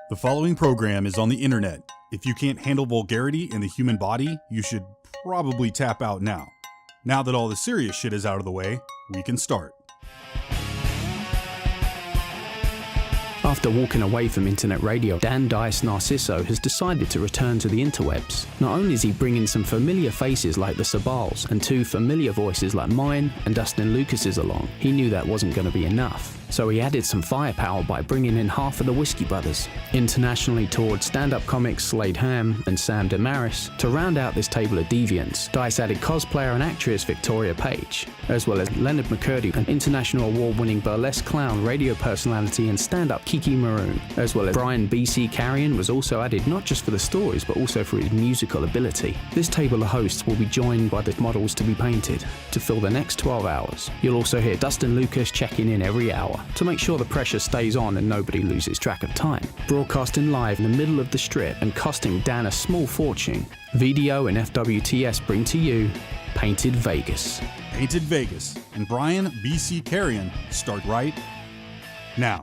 The following program is on the internet. If you can't handle vulgarity in the human body, you should probably tap out now. Now that all the serious shit is out of the way, we can start. After walking away from internet radio, Dan Dice Narciso has decided to return to the interwebs. Not only is he bringing some familiar faces like the Sabals and two familiar voices like mine and Dustin Lucas's along, he knew that wasn't going to be enough. So he added some firepower by bringing in half of the Whiskey Brothers. Internationally toured stand-up comics Slade and Sam Damaris. To round out this table of deviants, Dice added cosplayer and actress Victoria Page, as well as Leonard McCurdy, an international award-winning burlesque clown, radio personality and stand-up Kiki Maroon, as well as Brian B.C. Carrion was also added not just for the stories but also for his musical ability. This table of hosts will be joined by the models to be painted to fill the next 12 hours. You'll also hear Dustin Lucas checking in every hour to make sure the pressure stays on and nobody loses track of time. Broadcasting live in the middle of the strip and costing Dan a small fortune, VDO and FWTS bring to you Painted Vegas. Painted Vegas and Brian B.C. Carrion start right now.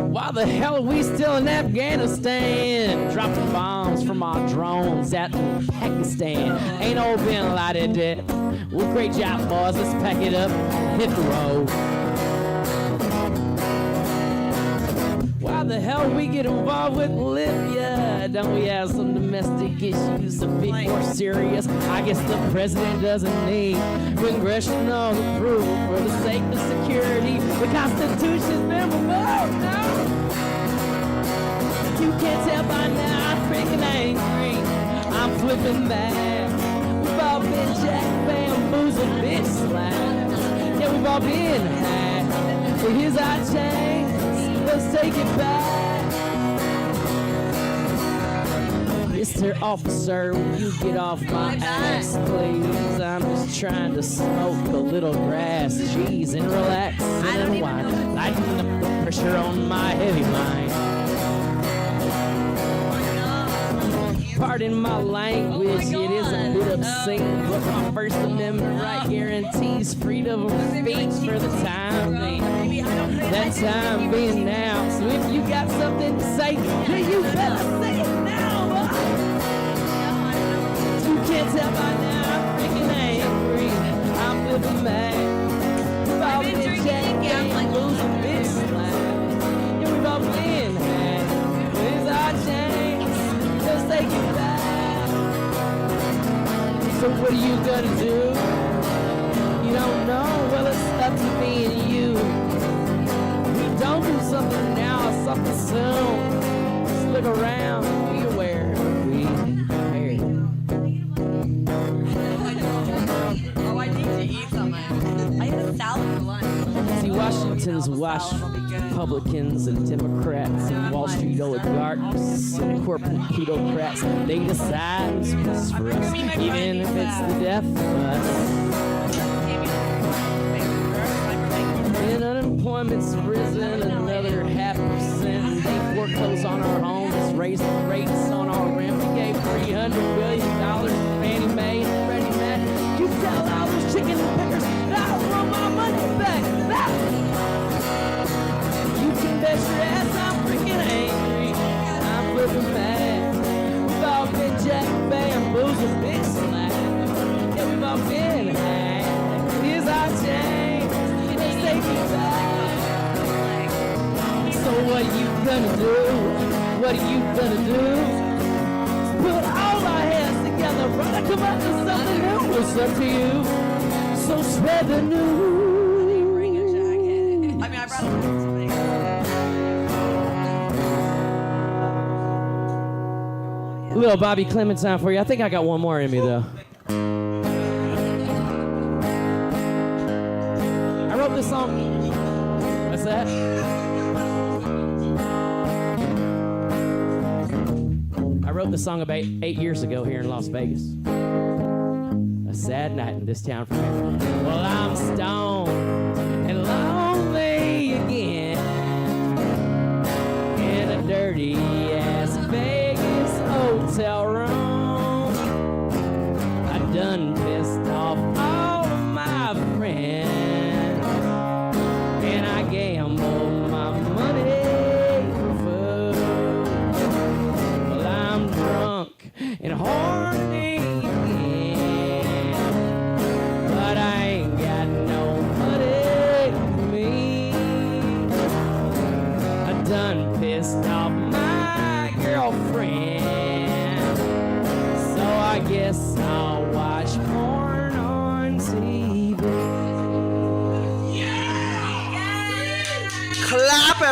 Why the hell are we still in Afghanistan? Dropping bombs from our drones out in Pakistan. Ain't no bin Laden dead. Well, great job, boys. Let's pack it up and hit the road. Why the hell we get involved with Libya? Don't we have some domestic issues a bit more serious? I guess the president doesn't need congressional approval for the sake of security. The Constitution's been revoked now. You can't tell by now, I'm freaking angry. I'm flipping back. We've all been jack, bamboozled, bitch slapped. Yeah, we've all been hacked. But here's our chance. Let's take it back. Mr. Officer, will you get off my ass, please? I'm just trying to smoke a little grass, jeez, and relax and unwind. Lighten up the pressure on my heavy mind. Pardon my language, it is a bit obscene, but my First Amendment right guarantees freedom of speech for the time being. That time being now, so if you got something to say, then you better say it now. You can't tell by now, I'm freaking angry. I'm flipping mad. We've all been jacking, losing bitch slap. Yeah, we've all been had. Here's our chance. Let's take it back. So what are you gonna do? You don't know? Well, it's up to me and you. We don't do something now or something soon. Just look around and be aware. Oh, I need to eat something. I had a salad for lunch. See, Washington's washed Republicans and Democrats and Wall Street oligarchs and corporate plutocrats. They decide what's best for us, even if it's the death of us. And unemployment's risen another 0.5%. They foreclose on our homes, raised the rates on our rent. We gave $300 billion to Fannie Mae and Freddie Mac. You tell all those chicken pickers that I want my money back. You can bet your ass I'm freaking angry. I'm flipping mad. We've all been jack, bamboozled, bitch slapped. Yeah, we've all been hacked. Here's our chance. Let's take it back. So what are you gonna do? What are you gonna do? Put all our heads together, brother. Come up with something new. It's up to you. So spread the news. Bring a jacket. I mean, I brought something. Little Bobby Clementine for you. I think I got one more in me, though. I wrote this song. What's that? I wrote this song about 8 years ago here in Las Vegas. A sad night in this town for me. Well, I'm stoned and lonely again in a dirty ass Vegas hotel room. I done pissed off all of my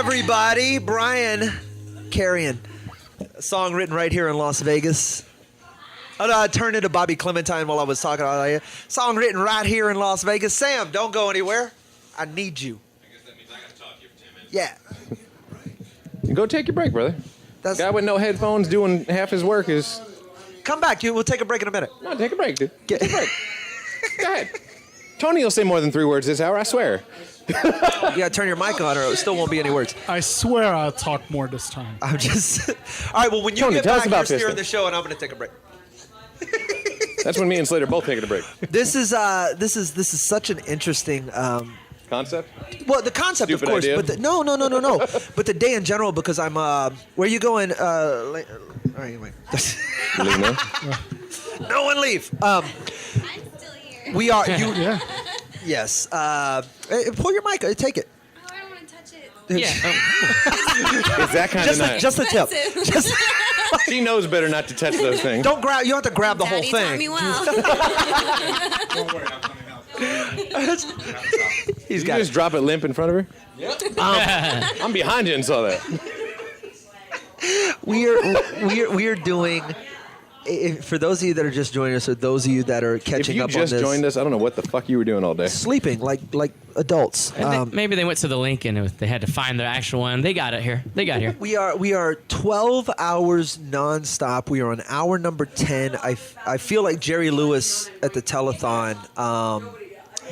everybody. Brian Carrion. A song written right here in Las Vegas. I turned into Bobby Clementine while I was talking about it. Song written right here in Las Vegas. Sam, don't go anywhere. I need you. I guess that means I got to talk to you for 10 minutes. Yeah. Go take your break, brother. Guy with no headphones doing half his work is... Come back. We'll take a break in a minute. No, take a break, dude. Take a break. Go ahead. Tony will say more than 3 words this hour, I swear. You gotta turn your mic on or it still won't be any words. I swear I'll talk more this time. I'm just... All right, well, when you Tony, get tell us back, about you're steering Piston. the show and I'm gonna take a break. That's when me and Slade are both taking a break. This is such an interesting Concept? well, the concept, Stupid of course, idea. but no. But the day in general, because I'm where are you going? All right, anyway. You leave now? No one leave. I'm still here. We are you. Yeah. Yes. Pull your mic. Take it. Oh, I don't want to touch it. Yeah. It's that kind of night. Just the tip. Just She knows better not to touch those things. don't grab. You don't have to grab the Daddy whole taught me thing. well. Don't worry, I'm coming out. He's You got just it. drop it limp in front of her? Yep. I'm behind you and saw that. We are doing. For those of you that are just joining us, or those of you that are If catching you up on just this, joined us, I don't know what the fuck you were doing all day. sleeping like adults. Maybe they went to the link and they had to find their actual one. They got it here. They got here. We are 12 hours nonstop. We are on hour number 10. I feel like Jerry Lewis at the telethon.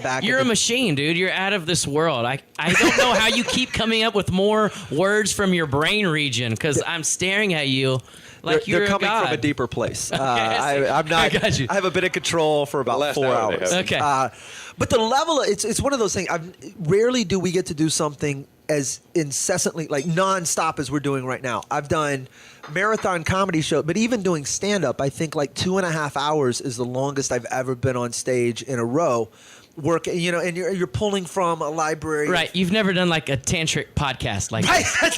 Back. You're at a the, machine, dude. You're out of this world. I don't know how you keep coming up with more words from your brain region because I'm staring at you like they're you're coming a god. from a deeper place. I I'm not. I got you. I have a bit of control for about last 4 hour they hours. have. Okay. But the level, it's one of those things. Rarely do we get to do something as incessantly, like nonstop as we're doing right now. I've done marathon comedy show, but even doing stand-up, I think like 2.5 hours is the longest I've ever been on stage in a row. Work, and you're pulling from a library. Right. You've never done like a tantric podcast like Right. this.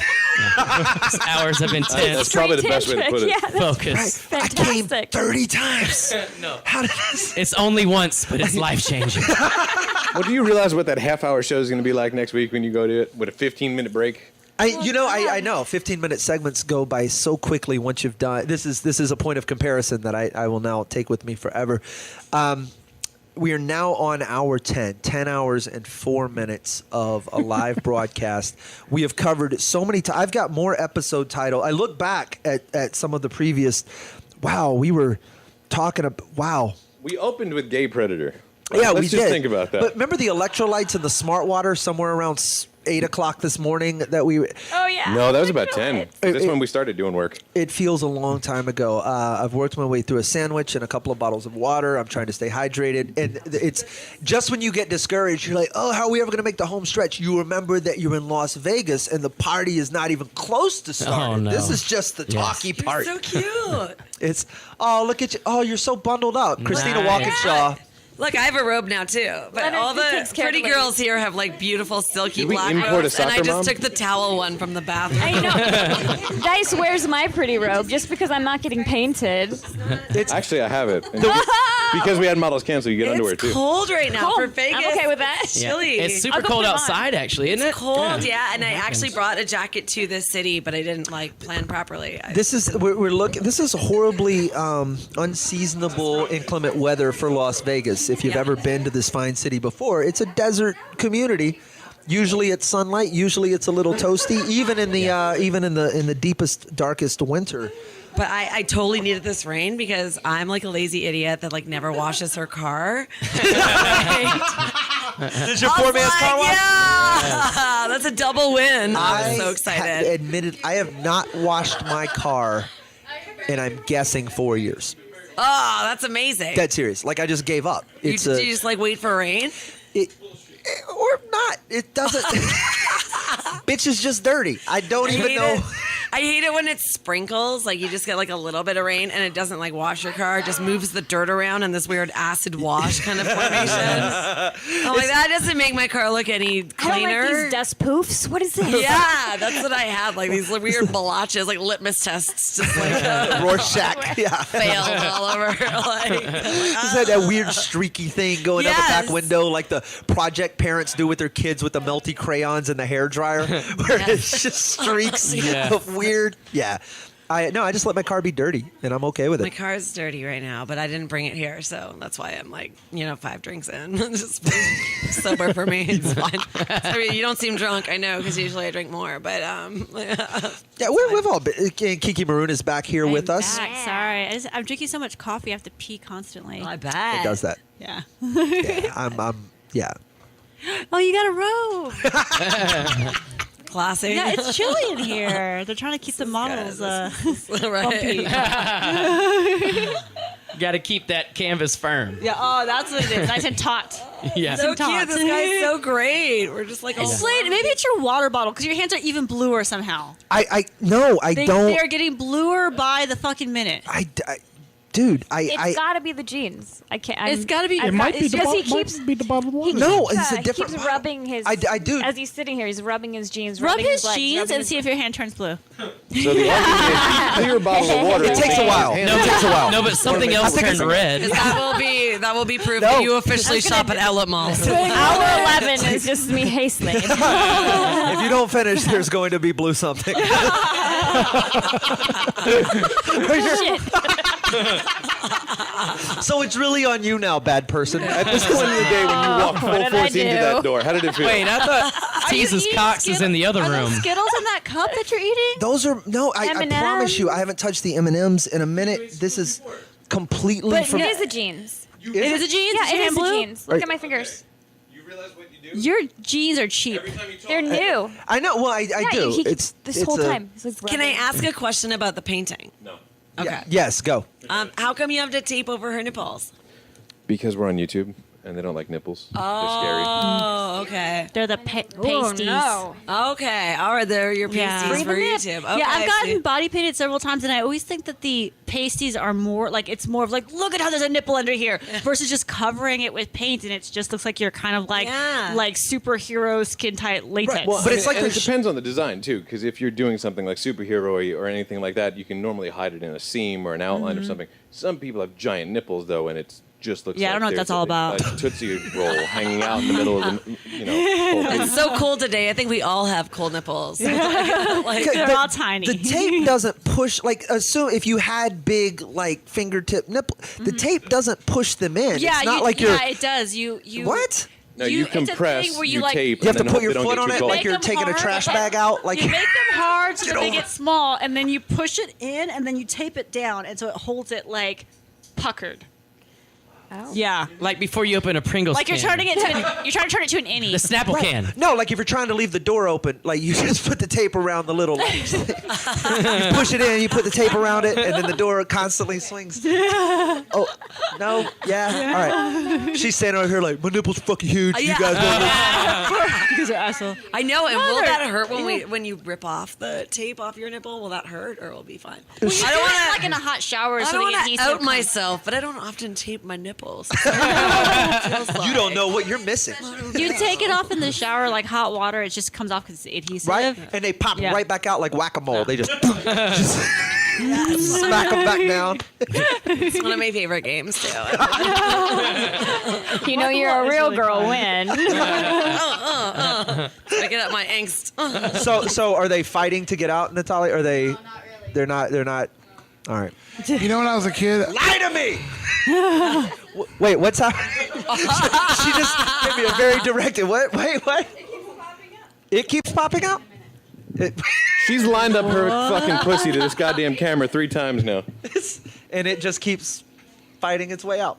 Hours have been That's tense. probably the best way to put it. Yeah, that's Focus. I came fantastic. 30 times. No. How did this? It's only once, but it's life changing. Well, do you realize what that half-hour show is going to be like next week when you go to it with a 15-minute break? I know 15-minute segments go by so quickly once you've done. This is a point of comparison that I will now take with me forever. We are now on hour 10 hours and 4 minutes of a live broadcast. We have covered so many times. I've got more episode title. I look back at some of the previous. Wow, we were talking about. Wow. We opened with Gay Predator. Yeah, Let's we just did. think about that. But remember the electrolytes in the smart water somewhere around 8 o'clock this morning that we. Oh yeah. No, that was about 10. Electrolytes. That's when we started doing work. It feels a long time ago. I've worked my way through a sandwich and a couple of bottles of water. I'm trying to stay hydrated. And it's just when you get discouraged, you're like, oh, how are we ever going to make the home stretch? You remember that you're in Las Vegas and the party is not even close to starting. Oh, no. This is just the talky part. So cute. It's, oh, look at you. Oh, you're so bundled up. Christina Nice. Walkinshaw. Look, I have a robe now too, but Leonard, all who the takes care of pretty the ladies? girls here have like beautiful silky Did we black import a robes, and I soccer just mom? took the towel one from the bathroom. I know. Dice wears my pretty robe just because I'm not getting painted. Actually, I have it. And because we had models cancel, you get underwear, It's too. cold right now Cool. for Vegas. I'm okay with that. It's chilly. It's super I'll go cold put 'em on. outside, actually, isn't it? It's cold, yeah. And I actually brought a jacket to this city, but I didn't like plan properly. This is we're looking. This is horribly unseasonable, inclement weather for Las Vegas. If you've Yeah. ever been to this fine city before, it's a desert community. Usually it's sunlight. Usually it's a little toasty. Even in the deepest, darkest winter. But I totally needed this rain because I'm like a lazy idiot that like never washes her car. Did your poor man's car wash? Yeah, that's a double win. I'm so excited. Admitted, I have not washed my car, and I'm guessing 4 years. Oh, that's amazing. Dead serious. Like I just gave up. Do you just like wait for rain? Or not. It doesn't. Bitch is just dirty. I don't even hate know. it. I hate it when it sprinkles. Like you just get like a little bit of rain and it doesn't like wash your car. It just moves the dirt around in this weird acid wash kind of formation. I'm like, that doesn't make my car look any cleaner. I don't like these dust poofs. What is this? Yeah, that's what I have. Like these weird blotches, like litmus tests, just like Rorschach. Yeah. failed all over. Like, Is that that weird streaky thing going out the back Yes. window like the project parents do with their kids with the melty crayons and the hairdryer where it's just streaks of weird. Yeah. I just let my car be dirty and I'm okay with it. my car's dirty right now, but I didn't bring it here, so that's why I'm like, 5 drinks in. Just sober for me. It's fine. I mean, you don't seem drunk, I know, because usually I drink more, but Yeah, we've all been. Kiki Maroon is back here with us. Back. Sorry, I'm drinking so much coffee. I have to pee constantly. I bet It does that. Yeah. Yeah, yeah. Oh, you got a robe. classic. Yeah, it's chilly in here. They're trying to keep the models bumpy. Got to keep that canvas firm. Yeah. Oh, that's what it is. Nice and taut. Yeah. So cute. This guy's so great. We're just like, Slade, maybe it's your water bottle because your hands are even bluer somehow. I They don't. are getting bluer by the fucking minute. Dude, It's got to be the jeans. I can't. It's got to be. It might be the because he bottle. keeps- Might be the bottled water. No, it's a he different. keeps rubbing his. I do. As he's sitting here, he's rubbing his jeans. Rub rubbing his legs, jeans rubbing and his- see if your hand turns blue. So the argument is, clear bottle of water. It takes a while. It takes a while. No, but something else turned red. that will be proof No. that you officially shop at Outlet Mall. Hour 11 is just me, hey Slade. If you don't finish, there's going to be blue something. So it's really on you now, bad person. At this point in the day, when you walk full did I force into do? that door, how did it feel? Wait, I thought Jesus eating Cox is in the other Are room. those Skittles in that cup that you're eating? Those are I M&Ms. promise you, I haven't touched the M&Ms in a minute. This is completely But from. it is the jeans. It is a jeans. Yeah, it Your is hand the blue? jeans. Look at my fingers. Your jeans are cheap. They're new. I know. Well, I Yeah, do. he- It's this it's whole a- time. He's like Can I rubbing. ask a question about the painting? No. Okay. Yes, go. How come you have to tape over her nipples? Because we're on YouTube and they don't like nipples. They're scary. Oh, okay. They're the pasties. no. Okay. All right, they're your pasties Free for the nip. YouTube. Okay, Yeah, I've I gotten see. body painted several times, and I always think that the pasties are more like it's more of like, look at how there's a nipple under here, versus just covering it with paint, and it just looks like you're kind of like Yeah. like superhero skin tight latex. Right, well, but it's like and it there's- depends on the design too, because if you're doing something like superhero or anything like that, you can normally hide it in a seam or an outline or something. Some people have giant nipples though, and it's just looks. Yeah, I like don't know what there's that's all about. A Tootsie Roll hanging out in the middle of the, whole thing. It's so cold today. I think we all have cold nipples. Like, They're all tiny. The tape doesn't push. Like, assume if you had big like fingertip nipple, the tape doesn't push them in. yeah, it's not like you're. yeah, it does. You What? No, you it's a thing compress, where you like, tape, You have to and then put hope your they don't foot get on too it cold. like Make you're them taking a hard, trash like- bag out. Like you make them hard so Get that they over get it. small, and then you push it in, and then you tape it down, and so it holds it like puckered. Oh. Yeah, Like before you open a Pringles like you're can. turning it to you're trying to turn it to an innie. The Snapple can. no, like if you're trying to leave the door open, like you just put the tape around the little. Like, you push it in, you put the tape around it, and then the door constantly swings. Oh no, yeah, all right. She's standing over here like my nipples are fucking huge. You Yeah. guys want this? Because they're asshole. I know. And will they're- that hurt when you rip off the tape off your nipple? Will that hurt or will it be fine? I don't I don't want want like in a hot shower. I so don't the want to adhesive out comes- myself, but I don't often tape my nipples. You don't know what you're missing, You take it off in the shower like hot water. It just comes off because it's adhesive. right? And they pop Yeah. right back out like whack-a-mole. They just smack them back down. It's one of my favorite games too. You know you're a real girl when. I get up my angst. So are they fighting to get out, Natalia? Are they? They're not. They're not. All right. You know, when I was a kid, Lie to me. Wait, what's happening? She just gave me a very directed. What? Wait, what? It keeps popping out. She's lined up her fucking pussy to this goddamn camera 3 times now. And it just keeps fighting its way out.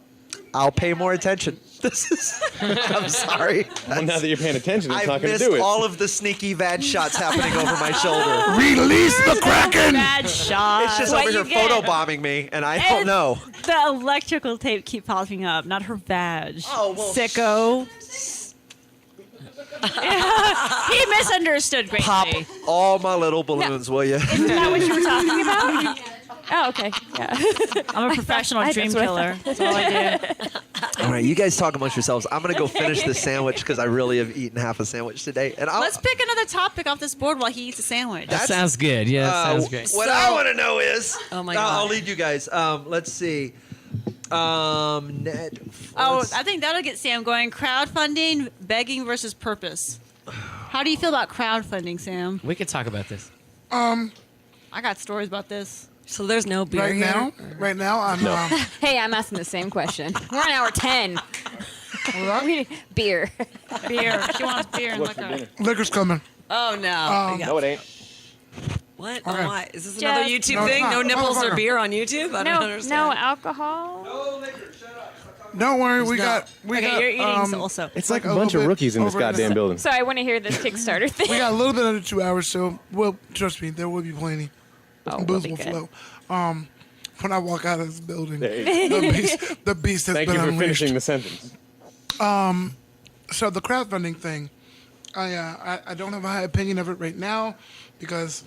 I'll pay more attention. This is. I'm sorry. Well, now that you're paying attention, it's I not going to missed do it. all of the sneaky bad shots happening over my shoulder. release the Kraken. Bad shot. It's just What over here you get. photobombing me, and I don't And know. The electrical tape keep popping up, not her vag. Oh, well, Sicko. He misunderstood greatly. Pop all my little balloons, will you? Isn't that what you were talking about? Oh, okay. Yeah. I'm a professional dream that's what I killer. That's all I do. All right, you guys talk amongst yourselves. I'm gonna go finish this sandwich because I really have eaten half a sandwich today. And Let's pick another topic off this board while he eats a sandwich. That sounds good. Yeah, that sounds great. What I want to know is, Oh my I'll God. lead you guys. Let's see. Ned. Oh, I think that'll get Sam going. Crowdfunding, begging versus purpose. How do you feel about crowdfunding, Sam? We could talk about this. I got stories about this. So there's no beer Right here? now, I'm. Hey, I'm asking the same question. We're on hour 10. What? We need beer. Beer. She wants beer and What's for liquor. dinner? Liquor's coming. Oh no. No, it ain't. What? Okay. Oh, why? Is this another Just- YouTube No, it's thing? not. No nipples or Motherfucker. beer on YouTube? I don't No, understand. no alcohol. Don't worry, we got. Okay, you're eating also. It's like a little bunch of bit rookies in this over in the goddamn building. So I want to hear this Kickstarter thing. We got a little bit under 2 hours, so well, trust me, there will be plenty. Oh, we'll Booze be will good. flow. When I walk out of this building, There you go. the beast has Thank been you for unleashed. finishing the sentence. So the crowdfunding thing, I don't have a high opinion of it right now because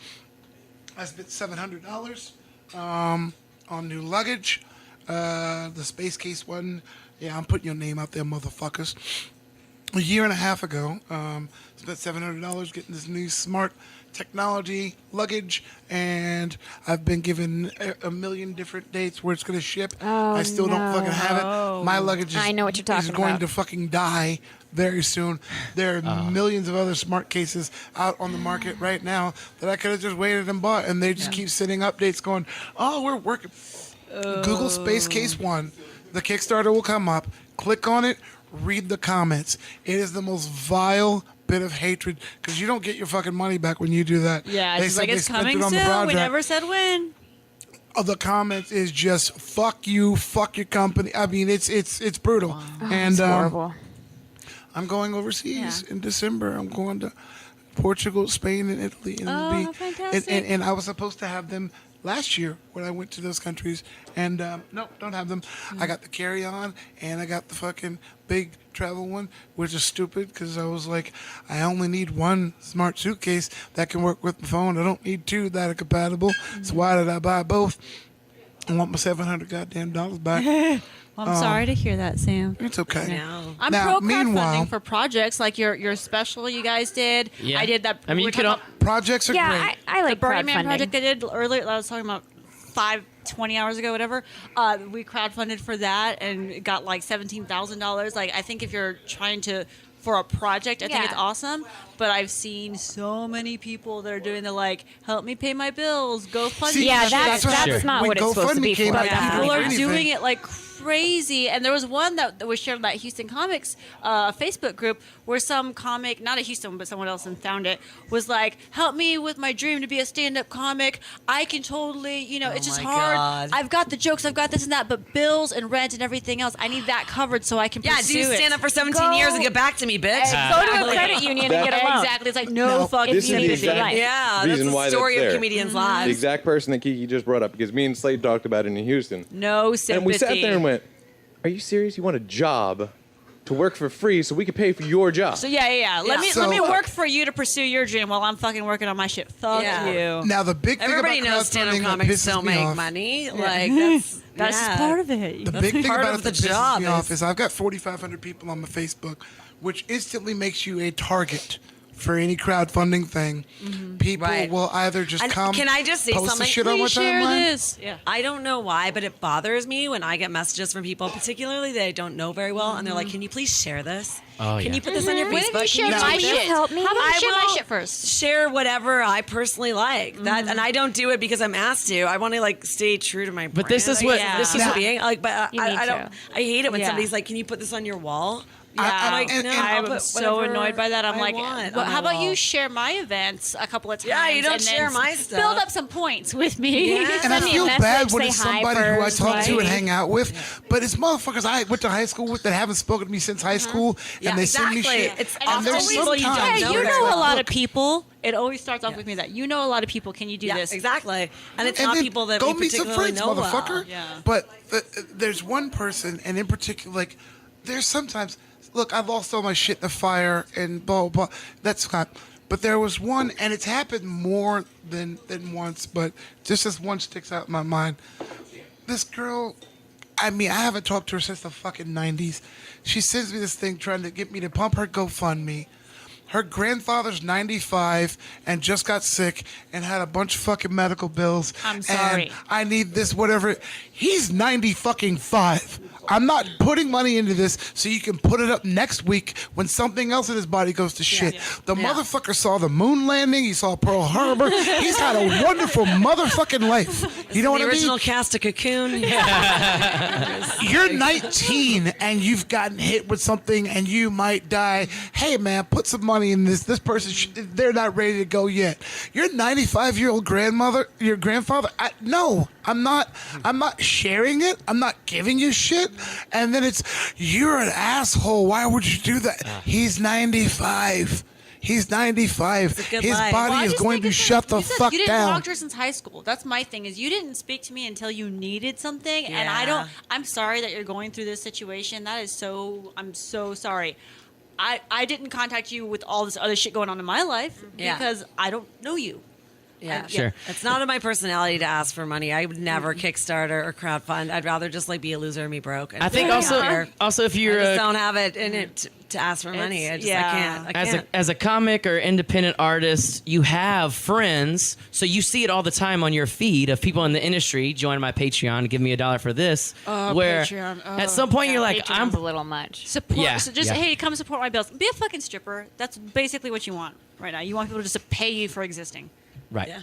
I spent $700 on new luggage. The space case one, yeah, I'm putting your name out there, motherfuckers. A year and a half ago, spent $700 getting this new smart technology luggage, and I've been given a million different dates where it's going to ship. I still don't fucking have it. My luggage is, I know what you're talking is going about. to fucking die very soon. There are millions of other smart cases out on the market right now that I could have just waited and bought, and they just keep sending updates going, oh, we're working. Google Space Case 1. The Kickstarter will come up. Click on it. Read the comments. It is the most vile bit of hatred because you don't get your fucking money back when you do that. Yeah, They it's said like they it's spent coming it on the soon. We project. never said when. The comments is just fuck you, fuck your company. I mean, it's brutal. And It's horrible. I'm going overseas in December. I'm going to Portugal, Spain, and Italy. And it'll be, fantastic. And I was supposed to have them last year when I went to those countries. And no, don't have them. I got the carry-on and I got the fucking big travel one, which is stupid because I was like, I only need one smart suitcase that can work with my phone. I don't need two that are compatible. So why did I buy both? I want my $700 goddamn dollars back. Well, I'm sorry to hear that, Sam. It's okay. No. I'm Now, pro meanwhile- crowdfunding for projects like your special you guys did. Yeah. I did that. I mean, we you were could talking all- Projects are great. Yeah, I like the Burning Man crowdfunding. project I did earlier. I was talking about 20 hours ago, whatever. We crowdfunded for that and got like $17,000. Like, I think if you're trying to for a project, I think Yeah. it's awesome. But I've seen so many people that are doing the like, help me pay my bills, GoFundMe. See, Yeah, that's that's what that's happened. not When what it's supposed to be GoFundMe came for. out, That's people not People are are even- anything. doing it like crazy, and there was one that was shared on that Houston Comics Facebook group where some comic, not a Houston one, but someone else, and found it, was like, help me with my dream to be a stand-up comic. I can totally, it's just my hard. God. I've got the jokes, I've got this and that, but bills and rent and everything else, I need that covered so I can Yeah, pursue do it. stand up for 17 years and get back to me, bitch. Go to a credit union and get a loan. Exactly. It's like, no No, fucking this is you the need to thing. be exact right. Yeah, that's reason the why story that's of there. comedians' The lives. exact person that Kiki just brought up, because me and Slade talked about it in Houston. No sympathy. And we sat there and went, are you serious? You want a job to work for free so we could pay for your job? So yeah. Let me So- work for you to pursue your dream while I'm fucking working on my shit. Fuck Yeah. you. Now the big thing Everybody about knows stand-up crowdfunding that comics pisses don't me make off, money. Like, that's That's just part of it. The big thing part about of it the that pisses job me off is- is I've got 4,500 people on my Facebook, which instantly makes you a target for any crowdfunding thing. People Right. will either just And come. can I just say post something? The shit on my Please share timeline. this. Yeah. I don't know why, but it bothers me when I get messages from people, particularly that I don't know very well, and they're like, "Can you please share this? Oh, Can yeah. you put this on your When Facebook? have you shared Can my tweet shit? this?" Help me. How about I you share my will shit first? Share whatever I personally like. That, and I don't do it because I'm asked to. I want to like stay true to my. But this brand, is I what- guess, this is as a what- being like. But You need I don't. to. I hate it when Yeah. somebody's like, "Can you put this on your wall?" I- I'm like, and- no, and- I'll I'm put so whatever annoyed by that. I'm I like, want well, on how my about wall. you share my events a couple of times? Yeah, you don't and then share my stuff. Build up some points with me. Yeah. And I Send me a feel message, bad when say it's hi somebody who I first, talk to and right? hang out with, but it's motherfuckers I went to high school with that haven't spoken to me since high school, Yeah, and they send me exactly. shit. It's- And and it's there's always people you don't sometimes Yeah, know you very know well. a lot of people. It always starts off with me that you know a lot of people. Can you do Yeah, this? exactly. And it's And not then people that go we meet some particularly friends, know motherfucker. well. Yeah. But there's one person, and in particular, like there's sometimes look, I lost all my shit in the fire and blah, blah, blah. That's not. But there was one, and it's happened more than once, but just this one sticks out in my mind. This girl, I mean, I haven't talked to her since the fucking 90s. She sends me this thing trying to get me to pump her GoFundMe. Her grandfather's 95 and just got sick and had a bunch of fucking medical bills. I'm sorry. And I need this, whatever. He's 90-fucking-5. I'm not putting money into this so you can put it up next week when something else in his body goes to shit. The motherfucker saw the moon landing. He saw Pearl Harbor. He's had a wonderful motherfucking life. You know what I mean? The original cast of Cocoon. You're 19 and you've gotten hit with something and you might die. Hey, man, put some money in this. This person, they're not ready to go yet. Your 95-year-old grandmother, your grandfather, no, I'm not sharing it. I'm not giving you shit. And then it's, you're an asshole. Why would you do that? He's 95. He's 95. His life. body is going to shut the fuck you didn't down. talk to her since high school. That's my thing, is you didn't speak to me until you needed something. And I'm sorry that you're going through this situation. I'm so sorry. I didn't contact you with all this other shit going on in my life because I don't know you. Yeah, Sure. It's not in my personality to ask for money. I would never Kickstarter or crowdfund. I'd rather just like be a loser and be broke. And I think also if you're I just don't have it in it to ask for money. I can't. As a comic or independent artist, you have friends, so you see it all the time on your feed of people in the industry. Join my Patreon, give me $1 for this. Where Patreon. at some point you're like, Patreon's a little much. Support. Yeah, So just yeah. hey, come support my bills. Be a fucking stripper. That's basically what you want right now. You want people just to pay you for existing. right. Yeah.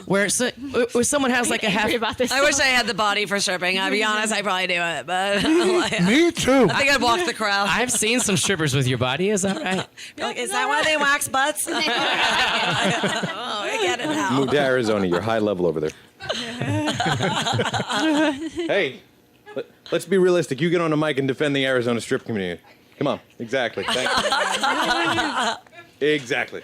Where someone has like a half. about this. I wish I had the body for stripping. I'll be honest, I probably do it, but Me too. I think I'd walk the crowd. I've seen some strippers with your body. Is that right? Like, is that why they wax butts? Oh, I get it now. Move to Arizona. You're high level over there. Hey, let's be realistic. You get on a mic and defend the Arizona strip community. Come on. Exactly. Thank you. Exactly.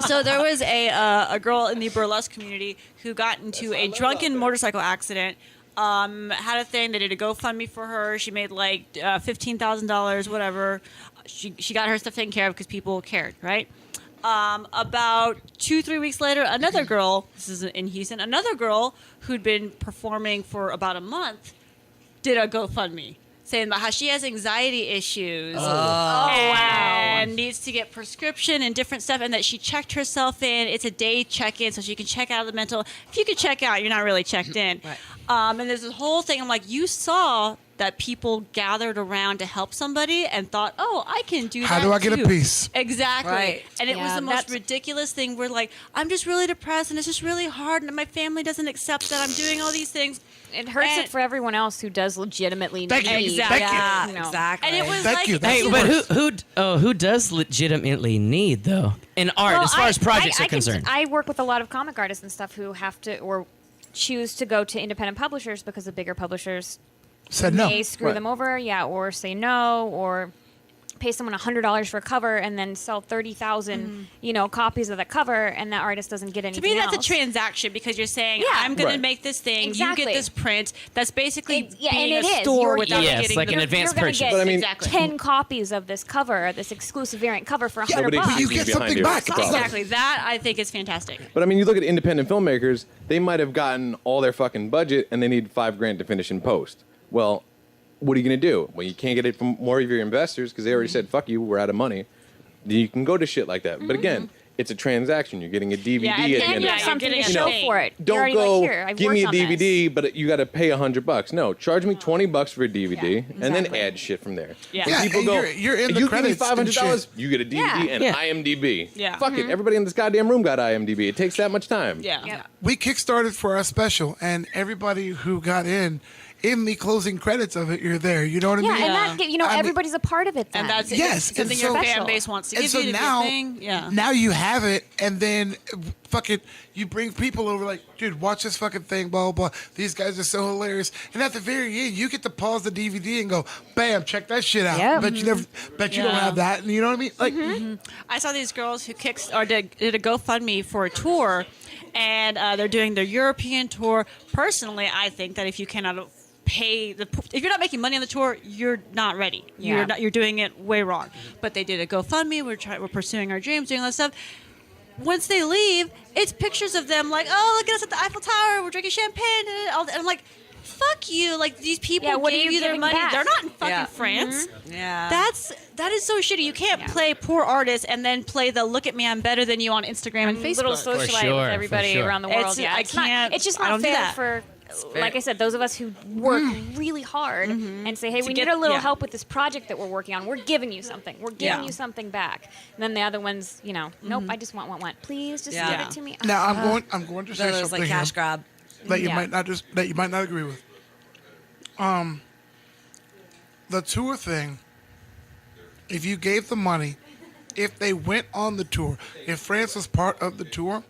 So there was a girl in the burlesque community who got into a drunken motorcycle accident. Had a thing. They did a GoFundMe for her. She made like $15,000, whatever. She got her stuff taken care of because people cared, right? About 2-3 weeks later, another girl, this is in Houston, another girl who'd been performing for about a month did a GoFundMe saying about how she has anxiety issues and needs to get prescription and different stuff, and that she checked herself in. It's a day check-in so she can check out of the mental. If you could check out, you're not really checked in. Right. And there's this whole thing. I'm like, you saw that people gathered around to help somebody and thought, oh, I can do that How do I get a too. piece? Exactly. Right. And it was Yeah, the most that's- ridiculous thing. We're like, I'm just really depressed and it's just really hard and my family doesn't accept that I'm doing all these things. It hurts And- it for everyone else who does legitimately Thank you. need. Exactly. Thank you. Yeah, You know. exactly. And it was Thank like, you. That's Hey, the but who does legitimately need though in art Well, as far as projects are concerned? I work with a lot of comic artists and stuff who have to or choose to go to independent publishers because the bigger publishers Said no. may screw them over, or say no, or pay someone $100 for a cover and then sell 30,000, copies of the cover, and that artist doesn't get to anything me, that's else. a transaction because you're saying, Yeah. I'm going Right. to make this thing, Exactly. you get this print. That's basically and being it a is. store You're- without Yes, getting like the an advanced You're gonna purchase. get But I mean- exactly. 10 copies of this cover, this exclusive variant cover for $100. Nobody But you sees get behind something you. back. That's the problem. Exactly. That, I think, is fantastic. But I mean, you look at independent filmmakers, they might have gotten all their fucking budget and they need $5,000 to finish in post. Well, what are you going to do? Well, you can't get it from more of your investors because they already said, fuck you, we're out of money. Then you can go to shit like that. But again, it's a transaction. You're getting a DVD Yeah, at and the And end you of have it. something to getting show paid. for it. You're Don't already go, like, here, I've give me a worked on DVD, this. but you got to pay $100. No, charge me $20 for a DVD and then add shit from there. Yeah. When Yeah, people and go, you're in the you give me credits and $500, shit. you get a DVD Yeah. and Yeah. IMDb. Yeah. Fuck it, everybody in this goddamn room got IMDb. It takes that much time. Yeah. We kickstarted for our special, and everybody who got in the closing credits of it, you're there. You know what I Yeah, mean? and that, I mean- everybody's a part of it then. And that's Yes, something and your so- fan base wants to And give so you to now, be a thing. Yeah. now you have it, and then fucking you bring people over like, dude, watch this fucking thing, blah, blah, blah. These guys are so hilarious. And at the very end, you get to pause the DVD and go, bam, check that shit out. Yep. Bet you never, bet you don't Yeah. have that. And you know what I mean? Like, I saw these girls who did a GoFundMe for a tour, and they're doing their European tour. Personally, I think that if you cannot pay if you're not making money on the tour, you're not ready. Yeah. You're doing it way wrong. But they did a GoFundMe. We're pursuing our dreams, doing all that stuff. Once they leave, it's pictures of them like, oh, look at us at the Eiffel Tower. We're drinking champagne. And I'm like, fuck you. Like, these people what are gave you you their giving money. back? They're not in fucking Yeah. France. Yeah. That is so shitty. You can't play poor artists and then play the look at me, I'm better than you on Instagram and Facebook. Little socialite sure, with for everybody sure. around the world. It's- I It's not- can't- It's just I not don't do fair that. for, like I said, those of us who work really hard and say, hey, we get- need a little yeah. help with this project that we're working on. We're giving you something. We're giving Yeah. you something back. And then the other ones, nope, I just want. Please just Yeah. give it to me. Now I'm going to say So there's something like cash here grab. that you Yeah. might not agree with. The tour thing. If you gave the money, if they went on the tour, if France was part of the tour,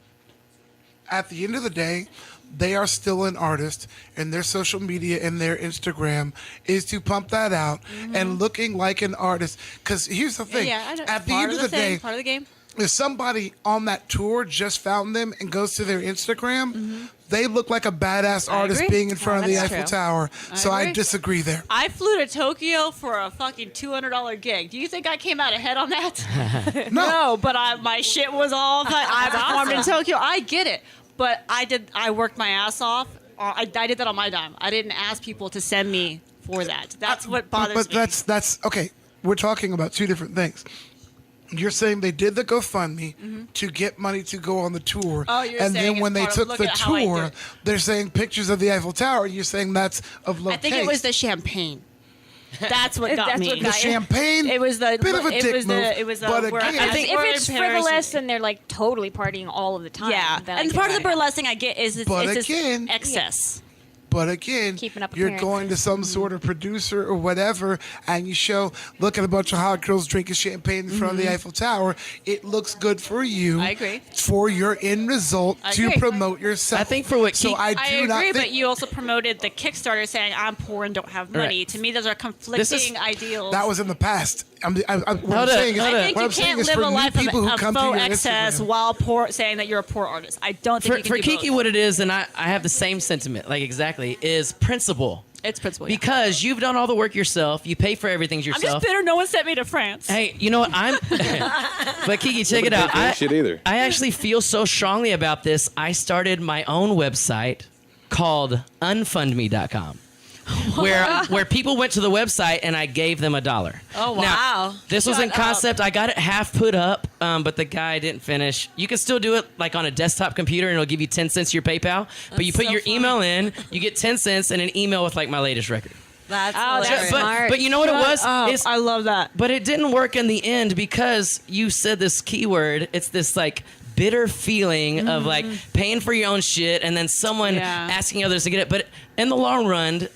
at the end of the day, they are still an artist, and their social media and their Instagram is to pump that out and looking like an artist. Because here's the thing: Yeah, I know. at the Part end of the thing, day, part of the game. if somebody on that tour just found them and goes to their Instagram, they look like a badass artist agree. being in front of the That's Eiffel true. Tower. So I agree. disagree there. I flew to Tokyo for a fucking $200 gig. Do you think I came out ahead on that? No. but my shit was all. I performed in Tokyo. I get it, but I worked my ass off. I did that on my dime. I didn't ask people to send me for that. That's what bothers But me. that's okay. We're talking about two different things. You're saying they did the GoFundMe to get money to go on the tour, Oh, you're and saying then when it's they part of took look the at how I tour, did. they're saying pictures of the Eiffel Tower. You're saying that's of low I think it taste. was the champagne. That's what got That's me. what the got you. champagne. It was the bit of a it dick was move. the it was the but where- again, I think we're if in it's Paris frivolous and they're like totally partying all of the time, yeah, then I and can part of the buy that. burlesque thing I get is it's, But it's this again- excess. But again, Keeping up you're appearance. going to some sort of producer or whatever, and you show, look at a bunch of hot girls drinking champagne in front of the Eiffel Tower. It looks good for you. I agree. For your end result I to agree. promote yourself. I think for what so keep- I do I not agree, think but you also promoted the Kickstarter saying I'm poor and don't have money. Right. To me, those are conflicting ideals. that was in the past. What I'm up, saying is, hold up. I think what you I'm saying can't is live for a new life people who of come to faux your excess Instagram. while poor, saying that you're a poor artist. I don't think you can For do Kiki, both. what it is, and I have the same sentiment, like exactly, is principle. It's principle. Yeah. Because you've done all the work yourself, you pay for everything I'm yourself. just bitter no one sent me to France. Hey, you know what? But Kiki, check it out. Nobody paid for shit either. I actually feel so strongly about this. I started my own website called unfundme.com. Where people went to the website and I gave them $1. Oh, Now, wow. this was in Shut up. concept. I got it half put up, but the guy didn't finish. You can still do it like on a desktop computer and it'll give you 10 cents to your PayPal. But you put so your funny. email in, you get 10 cents and an email with like my latest record. That's that's hilarious. smart. But you know what it was? Oh, It's- I love that. but it didn't work in the end because you said this keyword. It's this like bitter feeling of like paying for your own shit and then someone Yeah. asking others to get it. But in the long run,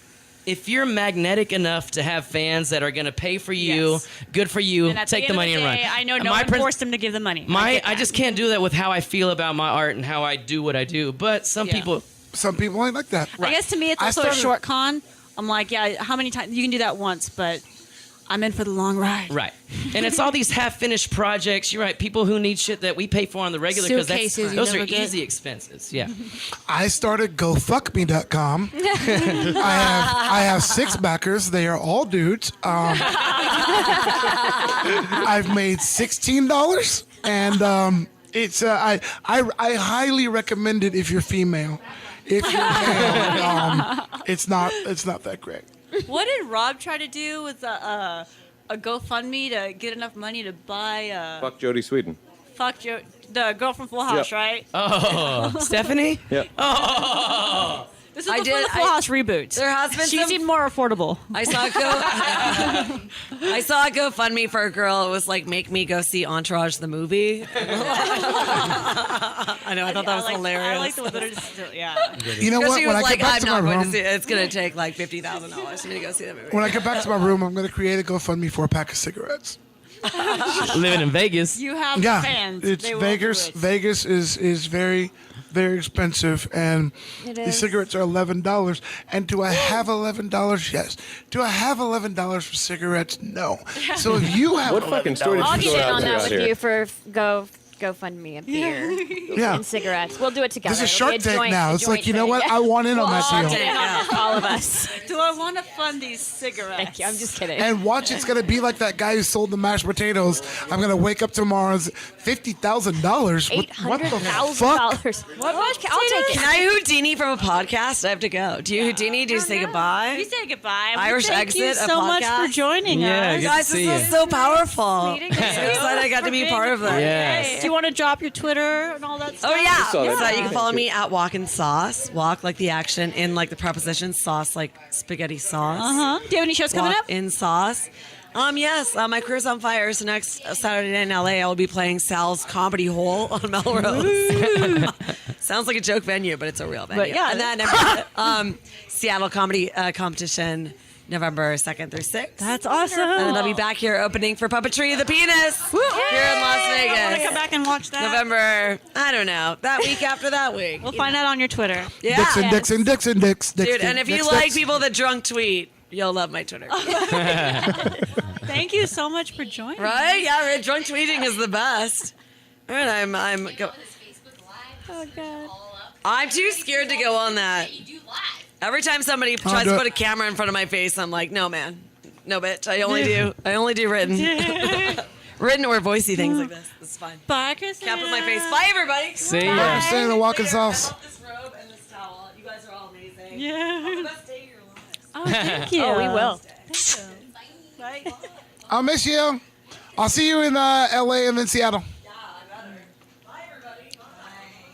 if you're magnetic enough to have fans that are going to pay for you, Yes. good for you, And at take the, the end money of the and day, run. I know And no my one prin- forced them to give the money. I just can't do that with how I feel about my art and how I do what I do. But some Yeah. people, Some people ain't like that. I guess to me it's I also started- a short con. I'm like, yeah, how many times you can do that once, but I'm in for the long ride. right. And it's all these half-finished projects. You're right. People who need shit that we pay for on the regular because Suitcases you those are never get. easy expenses. Yeah. I started GoFuckMe.com. I have 6 backers. They are all dudes. I've made $16, and it's I highly recommend it if you're female. If you're male, it's not that great. What did Rob try to do with a GoFundMe to get enough money to buy Fuck Jodie Sweden. the girl from Full House, Yep. right? Oh, Stephanie? Yep. This is I before did- the Full I- House reboot. There has been She some- seemed more affordable. I saw a GoFundMe for a girl. It was like, make me go see Entourage the movie. I know. I thought that was hilarious. I like the one that are just, yeah. You know Because what? she When was I like, get back I'm to my not going to room, see it. It's going to take like $50,000 for me to go see that movie. when I get back to my room, I'm going to create a GoFundMe for a pack of cigarettes. Living in Vegas. You have Yeah, fans. it's They will Vegas. do it. Vegas is very, very expensive, and It these is. cigarettes are $11. And do I have $11? Yes. Do I have $11 for cigarettes? No. So if you have What fucking store did I'll you get throw in out on there that out with here? you for GoFundMe a beer Yeah. and cigarettes. We'll do it together. This is It'll be Shark a Tank joint- now. a It's like, joint you know thing. what? I want in on that All deal. all of us. Do I want to fund these cigarettes? Thank you. I'm just kidding. And watch, it's gonna be like that guy who sold the mashed potatoes. I'm gonna wake up tomorrow and $50,000. What the fuck? $800,000. What? I'll take it. Can I Houdini from a podcast? I have to go. Do you Houdini? Do you say goodbye? We say goodbye. Irish Thank you Exit, a so much podcast? for joining Yeah, us. good Guys, to see this you. is so powerful. I'm Slade, so glad I got to be part of that. Yes. Do you want to drop your Twitter and all that stuff? Oh yeah. saw that. So you can Thank follow you. me at Walk in Sauce. Walk like the action in like the preposition, sauce like spaghetti sauce. Do you have any shows coming Walk up? in sauce. Yes, my career's on fire. So next Saturday night in LA, I will be playing Sal's Comedy Hole on Melrose. Sounds like a joke venue, but it's a real venue. But yeah. And then Seattle Comedy Competition, November 2nd through 6th. That's awesome. And then I'll be back here opening for Puppetry the Penis here in Las I want to Vegas. come back and watch that. November, I don't know, that week after that week. We'll find out on your Twitter. Yeah. Dixon. Dude, and if you like people that drunk tweet, you'll love my Twitter. Thank you so much for joining. Right? Yeah, right. Drunk tweeting is the best. All right, Oh God. I'm too scared to go on that. Every time somebody tries to put a camera in front of my face, I'm like, no, man. No, bitch. I only do written. Written or voicey things like this. This is fine. Bye, Christina. Can't put my face. Bye, everybody. See I'm ya. staying in the walking sauce. I love this robe and this towel. You guys are all amazing. Yeah. The best day of your lives. Oh, thank you. Oh, we will. Bye. I'll miss you. I'll see you in LA and then Seattle. Bye, everybody. Bye.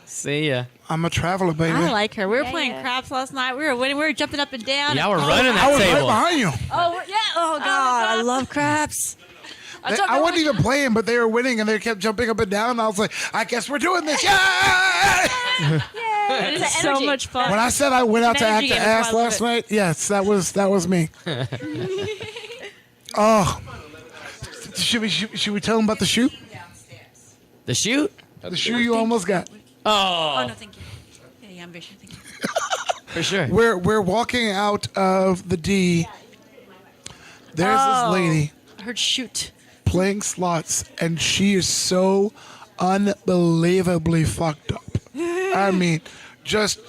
See ya. I'm a traveler, baby. I like her. We were Yeah, playing yeah. craps last night. We were winning. We were jumping up and down. Yeah, we're running I that was right table. behind you. Oh, yeah. Oh, God. I love craps. I wasn't even playing, but they were winning, and they kept jumping up and down. And I was like, I guess we're doing this. Yeah! It is so much fun. When I said I went out to act Energy the game is why I ass love last it. night, yes, that was me. Oh, should we tell them about the shoe? The shoot? The shoe you almost got. Oh, no, thank you. Yeah, I'm very sure. Thank you. for sure. We're walking out of the D. There's this lady I heard shoot. playing slots, and she is so unbelievably fucked up. I mean, just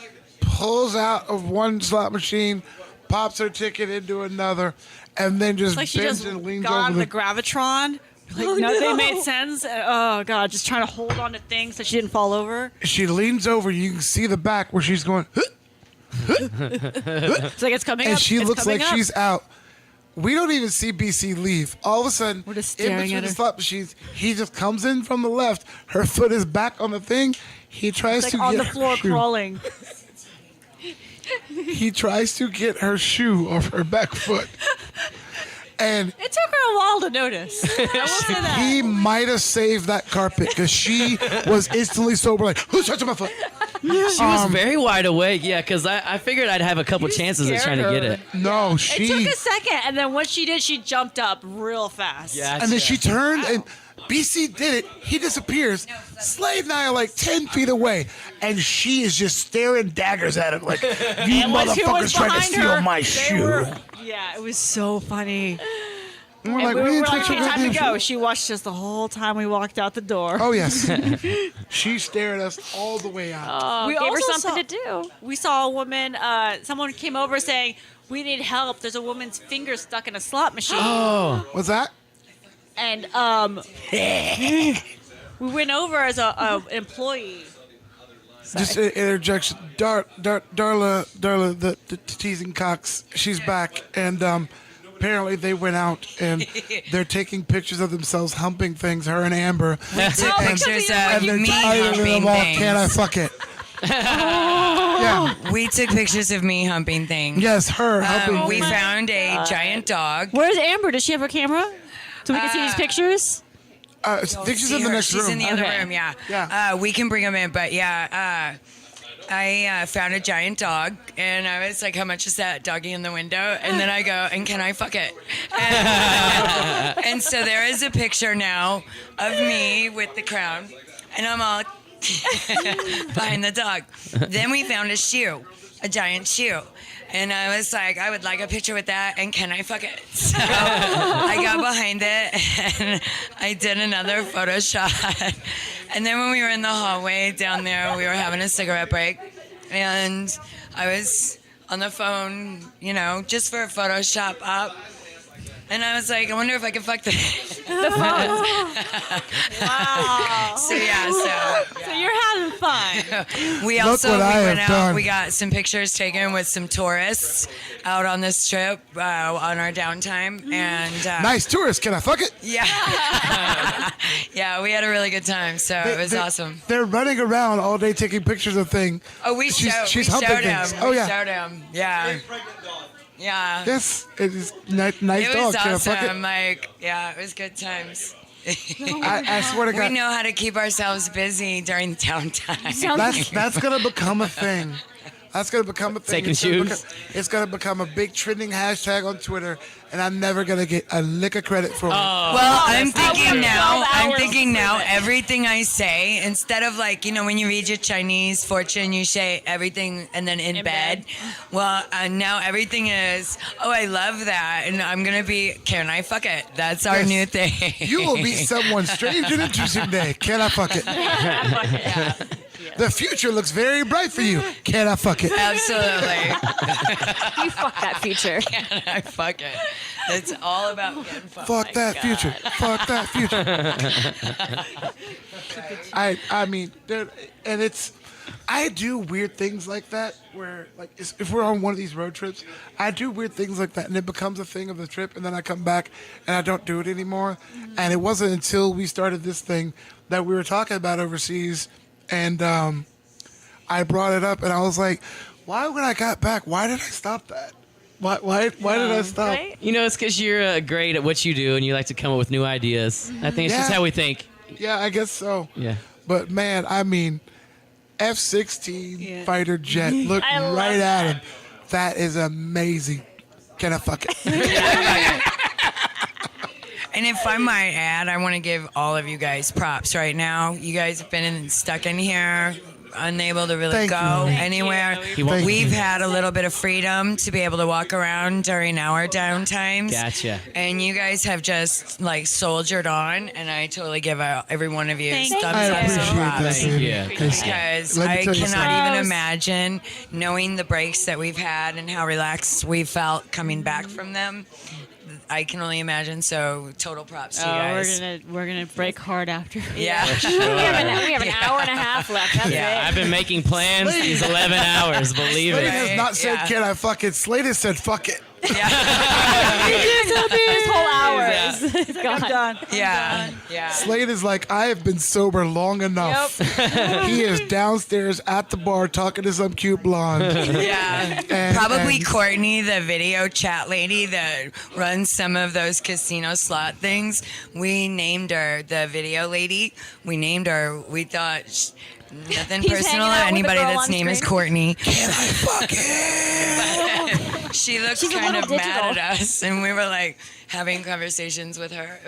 pulls out of one slot machine, pops her ticket into another, and then just Like she bends just and leans got on over the Gravitron. Like nothing made sense. Oh God, just trying to hold on to things so she didn't fall over. She leans over. You can see the back where she's going, It's like it's coming and up. she It's looks like coming up. she's out. We don't even see BC leave. All of a sudden, We're just in staring between at the her. slot machines, he just comes in from the left. Her foot is back on the thing. He tries It's to like on get the her floor shoe. crawling. He tries to get her shoe off her back foot. And It took her a while to notice. I will say that. he might have saved that carpet because she was instantly sober, like, who's touching my foot? She was very wide awake, yeah, because I figured I'd have a couple chances at trying to get it. No, It she. took a second, and then once she did, she jumped up real fast. Yeah, And then she turned, and BC did it. He disappears. Slade and I are like 10 feet away, and she is just staring daggers at him like, you And once who motherfuckers was trying to behind steal her, my they shoe. were- yeah, it was so funny. And we're And like, we we were didn't like, touch okay, your time to goddamn go. shoe. She watched us the whole time we walked out the door. Oh, yes. She stared us all the way out. We Gave her also something saw- to do. We saw a woman, someone came over saying, we need help. There's a woman's finger stuck in a slot machine. What's that? And we went over as a employee. Just an interjection. Darla, the teasing cocks, she's back. And apparently they went out and they're taking pictures of themselves humping things, her and Amber. Took pictures And of they're me titling humping them all, things. Can I fuck it? Yeah. We took pictures of me humping things. Yes, her humping. We found a giant dog. Where's Amber? Does she have her camera? So we can see these pictures? Pictures See in the her. next She's room. in the other Okay. room, yeah. Yeah. We can bring them in, but yeah, I found a giant dog, and I was like, how much is that doggy in the window? And then I go, and can I fuck it? And so there is a picture now of me with the crown, and I'm all behind the dog. Then we found a shoe, a giant shoe. And I was like, I would like a picture with that, and can I fuck it? So I got behind it, and I did another photo shot. And then when we were in the hallway down there, we were having a cigarette break, and I was on the phone, you know, just for a Photoshop up. And I was like, I wonder if I can fuck the Wow. So yeah, So you're having fun. we Look also what I went have out. done. We got some pictures taken with some tourists out on this trip on our downtime, and Nice tourist. Can I fuck it? yeah, yeah, we had a really good time. So it was awesome. They're running around all day taking pictures of things. Oh, we She's showed humping him. things. Oh, we yeah. showed him. Yeah. Yeah. Yes, it is nice It dog. was Can I fuck it? awesome. Like, yeah, it was good times. I swear to We God, know how to keep ourselves busy during downtime. that's gonna become a thing. That's gonna become a thing. Taking shoes? It's gonna become a big trending hashtag on Twitter, and I'm never gonna get a lick of credit for it. Well, I'm thinking now. 12 I'm hours thinking now. for it. Everything I say, instead of like, you know, when you read your Chinese fortune, you say everything and then in bed. Well, now everything is. Oh, I love that, and I'm gonna be. Can I fuck it? That's our Yes. new thing. You will meet someone strange and interesting today. Can I fuck it? The future looks very bright for you. Can I fuck it? Absolutely. You fuck that future. Can I fuck it? It's all about getting fucked. Fuck that future. Fuck that future. I mean, dude, and it's. I do weird things like that where, like, if we're on one of these road trips, I do weird things like that, and it becomes a thing of the trip, and then I come back and I don't do it anymore. And it wasn't until we started this thing that we were talking about overseas, and I brought it up, and I was like, why when I got back, why did I stop that? Why did I stop? Right? You know, it's because you're great at what you do and you like to come up with new ideas. I think it's just Yeah. how we think. Yeah, I guess so. Yeah. But man, I mean, F-16 fighter jet. Look I love right at him. That is amazing. Can I fuck it? And if I might add, I want to give all of you guys props right now. You guys have been stuck in here, unable to really Thank go you. anywhere. Thank We've you. had a little bit of freedom to be able to walk around during our downtimes. Gotcha. And you guys have just like soldiered on, and I totally give every one of you Thank thumbs I up and appreciate that. props. baby. Yeah. Because Let me I tell you cannot something. even imagine knowing the breaks that we've had and how relaxed we felt coming back from them. I can only imagine. So total props to you guys. We're gonna break hard after. Yeah. We have an hour and a half left. That's Yeah, I've been making plans these 11 hours, believe Slade it. has not said, Yeah. can I fuck it? Slade has said, fuck it. it. This whole hour is gone. Yeah. Yeah. Slade is like, I have been sober long enough. He is downstairs at the bar talking to some cute blonde. Yeah. And- Probably and- Courtney, the video chat lady that runs some of those casino slot things. We named her the video lady. We named her. We thought nothing He's personal hanging to out with the anybody girl that's on name is screen. Courtney. Can I fuck it? She looked She's a kind little of mad digital. at us, and we were like having conversations with her.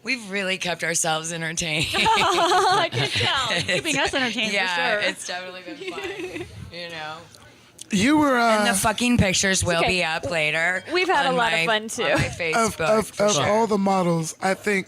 We've really kept ourselves entertained. I can tell. Keeping us entertained Yeah, for sure. it's definitely been fun. You know. You were And the fucking pictures will okay. be up later. We've had a on lot of my- fun, too. On my Facebook. of for sure. all the models, I think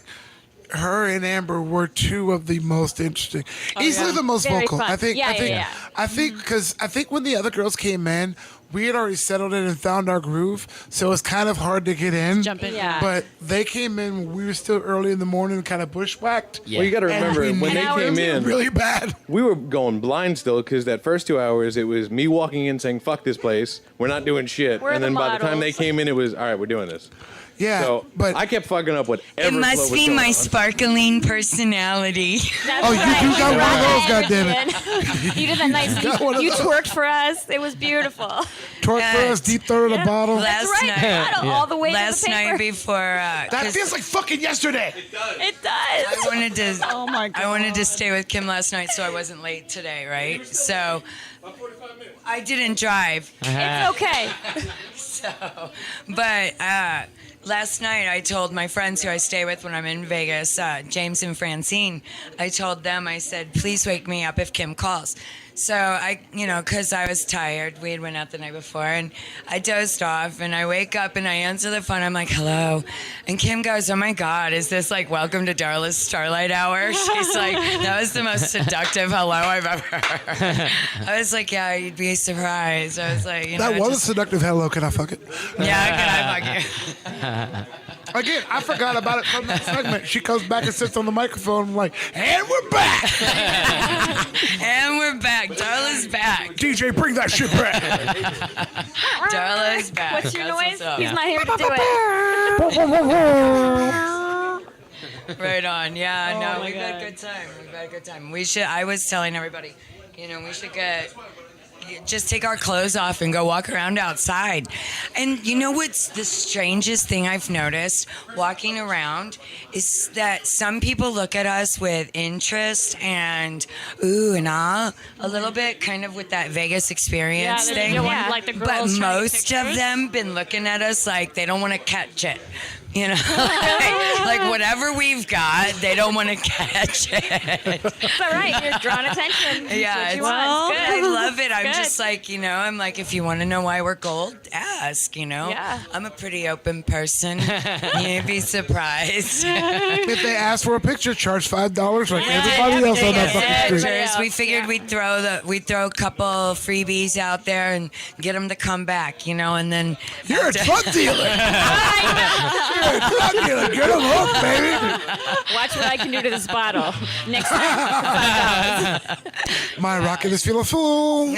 her and Amber were two of the most interesting. Easily the most Very vocal. fun. I think. Yeah, I think. yeah. I think because I think when the other girls came in, we had already settled in and found our groove, so it's kind of hard to get in. Jump in. Yeah. But they came in when we were still early in the morning, kind of bushwhacked. Yeah. Well, you got to remember And when we they hour came two. in, Really bad. we were going blind still because that first 2 hours it was me walking in saying "fuck this place," we're not doing shit, We're and the then by the time they models. came in, it was all right, we're doing this. Yeah. So but I kept fucking up whatever. It flow must was be going my on. sparkling personality. That's Oh, you right. do got one of those, Right, goddammit. You did that nice. got one of You those. twerked for us. It was beautiful. twerk for us, deep throat of the bottle. Last That's right. night, Bottle all the way last to the paper. night before, That 'cause feels like fucking yesterday. It does. I wanted to. Oh my god. I wanted to stay with Kim last night, so I wasn't late today, right? So I didn't drive. It's okay. So, but last night I told my friends who I stay with when I'm in Vegas, James and Francine, I told them, I said, please wake me up if Kim calls. So I, because I was tired. We had went out the night before, and I dozed off. And I wake up and I answer the phone. I'm like, "Hello," and Kim goes, "Oh my God, is this like welcome to Darla's Starlight Hour?" She's like, "That was the most seductive hello I've ever heard." I was like, "Yeah, you'd be surprised." I was like, That was a seductive hello. Can I fuck it? Yeah, can I fuck you? Again, I forgot about it from that segment. She comes back and sits on the microphone like, and we're back. And we're back. Darla's back. DJ, bring that shit back. Darla's back. What's your That's noise? up. He's not here to do it. Right on. Yeah, Oh no, my we've had God. a good time. We've had a good time. I was telling everybody, we should just take our clothes off and go walk around outside. And you know what's the strangest thing I've noticed walking around is that some people look at us with interest and ooh and ah a little bit, kind of with that Vegas experience thing. Like the But girls trying to most take of pictures. them been looking at us like they don't want to catch it. Like whatever we've got, they don't want to catch it. It's all right. You're drawing attention. Yeah, That's what you want. It's I good. love it. I'm Good. just like, I'm like, if you want to know why we're gold, ask, Yeah. I'm a pretty open person. You'd be surprised. If they ask for a picture, charge $5 like everybody else on that fucking street. Pictures. We figured we'd throw a couple freebies out there and get them to come back, and then You're a drug dealer. You're a drug dealer. Get them hooked, baby. Watch what I can do to this bottle. Next time. $5. My rocket is feeling full.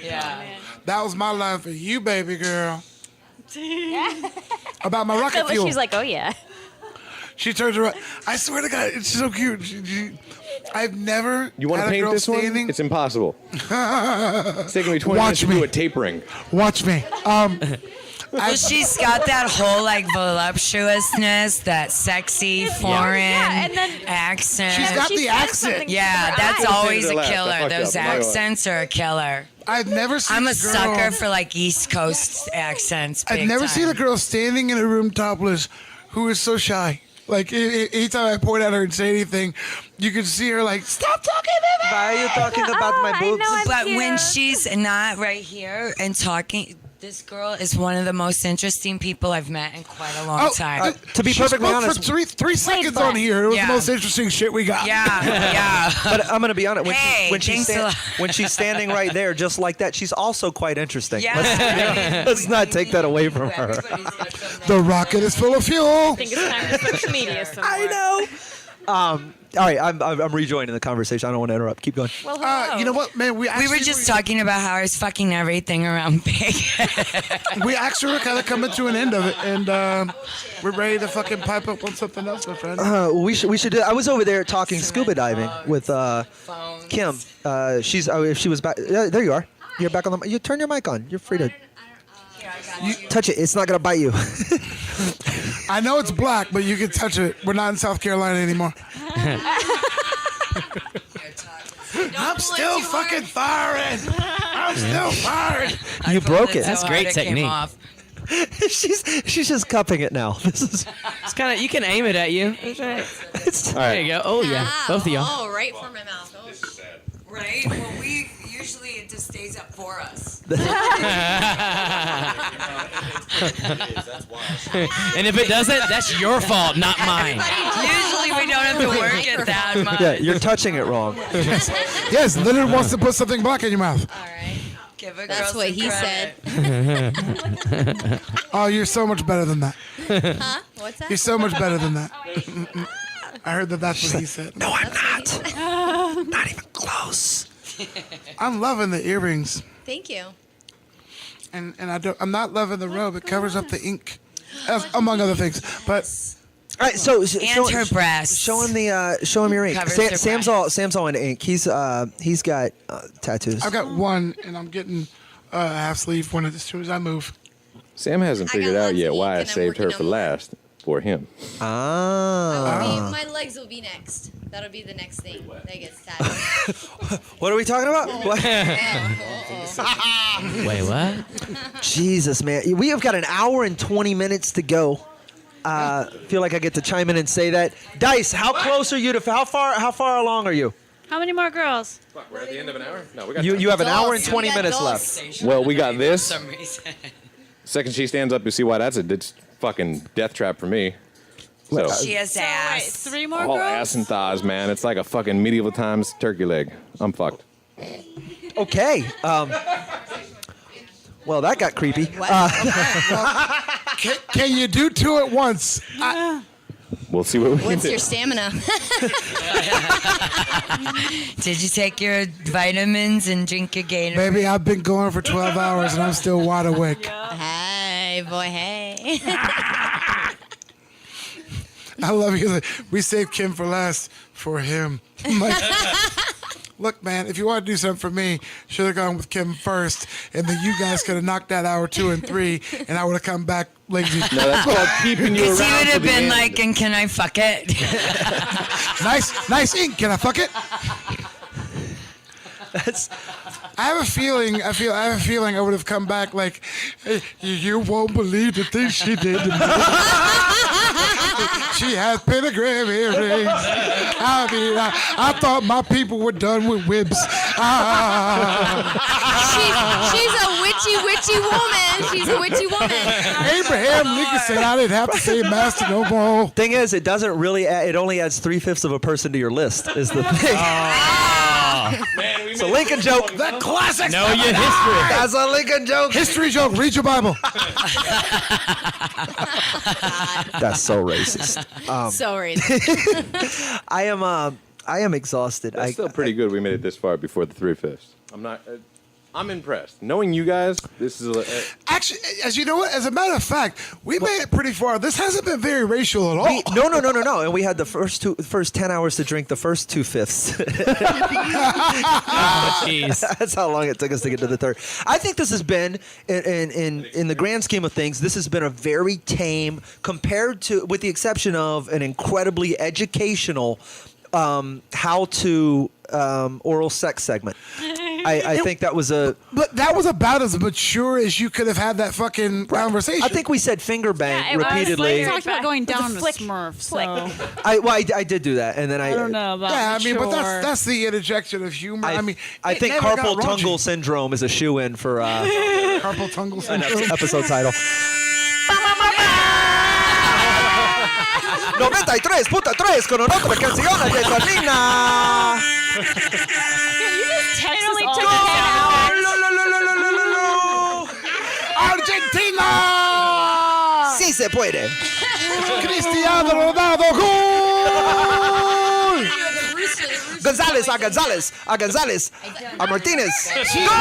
yeah. That was my line for you, baby girl. About my rocket So fuel. she's like, oh yeah. She turns around. I swear to God, it's so cute. I've never You want had to a paint girl this standing. one? It's impossible. It's taking me 20 Watch minutes to me. do a tapering. Watch me. Well, she's got that whole like voluptuousness, that sexy foreign and then- accent. She's got She the says accent. something Yeah, to that's her eyes. always a Last, I killer. fucked Those up. My bad. accents are a killer. I've never seen I'm a girl, sucker for like East Coast accents. I've big never time. seen a girl standing in a room topless who is so shy. Like anytime I point at her and say anything, you can see her like, stop talking to me. Why are you talking about my I boobs? know I'm But when cute. she's not right here and talking, this girl is one of the most interesting people I've met in quite a long time. To be she perfectly spoke honest- for three seconds black. on here. It was Yeah. the most interesting shit we got. Yeah. But I'm gonna be honest. Hey, thanks a lot. When she's standing right there, just like that, she's also quite interesting. Yeah. Let's not take that away from her. Everybody's got something. The rocket is full of fuel. I think it's time to social media some more. I know. All right, I'm rejoining the conversation. I don't want to interrupt. Keep going. Well, hello. You know what, man? We were just talking about how I was fucking everything around big. We actually were kind of coming to an end of it, and we're ready to fucking pipe up on something else, my friend. We should do. I was over there talking scuba diving with Kim. If she was back. There you are. You're back on the. You turn your mic on. You're free to. You touch it. It's not gonna bite you. I know it's black, but you can touch it. We're not in South Carolina anymore. I'm still fucking firing. I'm still firing. You broke it. That's So great hard it came technique. off. she's just cupping it now. This is. It's kind of, you can aim it at you. It's, All right. There you go. Oh yeah, both of y'all. Oh, right for my mouth. Oh. Right? Well, we usually it just stays up for us. And if it doesn't, that's your fault, not mine. Usually we don't have to work it that much. yeah, you're touching it wrong. Yes, Leonard wants to put something black in your mouth. All right. Give a That's girl what some he credit. said. Oh, you're so much better than that. Huh? What's that? You're so much better than that. I heard that's what he said. No, I'm not. Not even close. I'm loving the earrings, Thank you. and I'm not loving the robe. It covers up the ink, among other things. But All right, so And her breasts. show him your ink. Covers her Sam's all into ink. He's got tattoos. I've got one, and I'm getting a half sleeve one as soon as I move. Sam hasn't I got figured out lots yet of why ink I and I'm saved her working for on more. last for him. My legs will be next. That'll be the next thing that gets tattooed. What are we talking about? What? Wait, what? Jesus, man, we have got an hour and 20 minutes to go. Feel like I get to chime in and say that. Dice, how close are you to? How far along are you? How many more girls? Fuck, we're at the end of an hour? No, we got You have an hour and Dolls. 20 You got minutes dolls. left. Well, we got For this. some reason. Second she stands up, you see why that's a fucking death trap for me. So, She has So wait, ass. 3 more all girls? ass and thighs, man. It's like a fucking medieval times turkey leg. I'm fucked. Okay. Well, that got creepy. Can you do 2 at once? We'll see what we can What's do. your stamina? Did you take your vitamins and drink your Gatorade? Baby, I've been going for 12 hours and I'm still wide awake. Hey, boy, hey. I love you. We saved Kim for last for him. I'm like, look, man, if you want to do something for me, should have gone with Kim first, and then you guys could have knocked that hour 2 and 3, and I would have come back lazy. No, that's called keeping you Because around. he would to have the been end. like, and can I fuck it? Nice ink. Can I fuck it? I have a feeling. I have a feeling I would have come back like, hey, you won't believe the things she did to me. She has pentagram earrings. I mean, I thought my people were done with whips. She's a witchy woman. She's a witchy woman. Abraham Lincoln said I didn't have to say master no more. Thing is, it doesn't really. It only adds 3/5 of a person to your list. Is the thing. Man, It's a Lincoln joke. That classic. Know your history. That's a Lincoln joke. History joke. Read your Bible. That's so racist. Sorry. I am exhausted. That's still pretty good. We made it this far before the 3/5. I'm not. I'm impressed. Knowing you guys, this is. Actually, as you know what, as a matter of fact, we made it pretty far. This hasn't been very racial at all. No. And we had the first 10 hours to drink the first 2/5. Jeez. That's how long it took us to get to the third. I think this has been, in the grand scheme of things, this has been a very tame, compared to, with the exception of an incredibly educational how to oral sex segment. I think that was But that was about as mature as you could have had that fucking conversation. I think we said finger bang repeatedly. We talked about going down the flick. Smurf. Flick. So I did do that, and then I don't know about Yeah, I mean, but mature. that's the interjection of humor. I mean, I it think never got carpal raunchy. tunnel syndrome is a shoe-in for Carpal tunnel an syndrome. episode title. 93.3 con otra canción de Carolina. It only took 10 hours. Argentina. Sí se puede. Cristiano Ronaldo. Gol. González a González a González a Martínez. Asiva.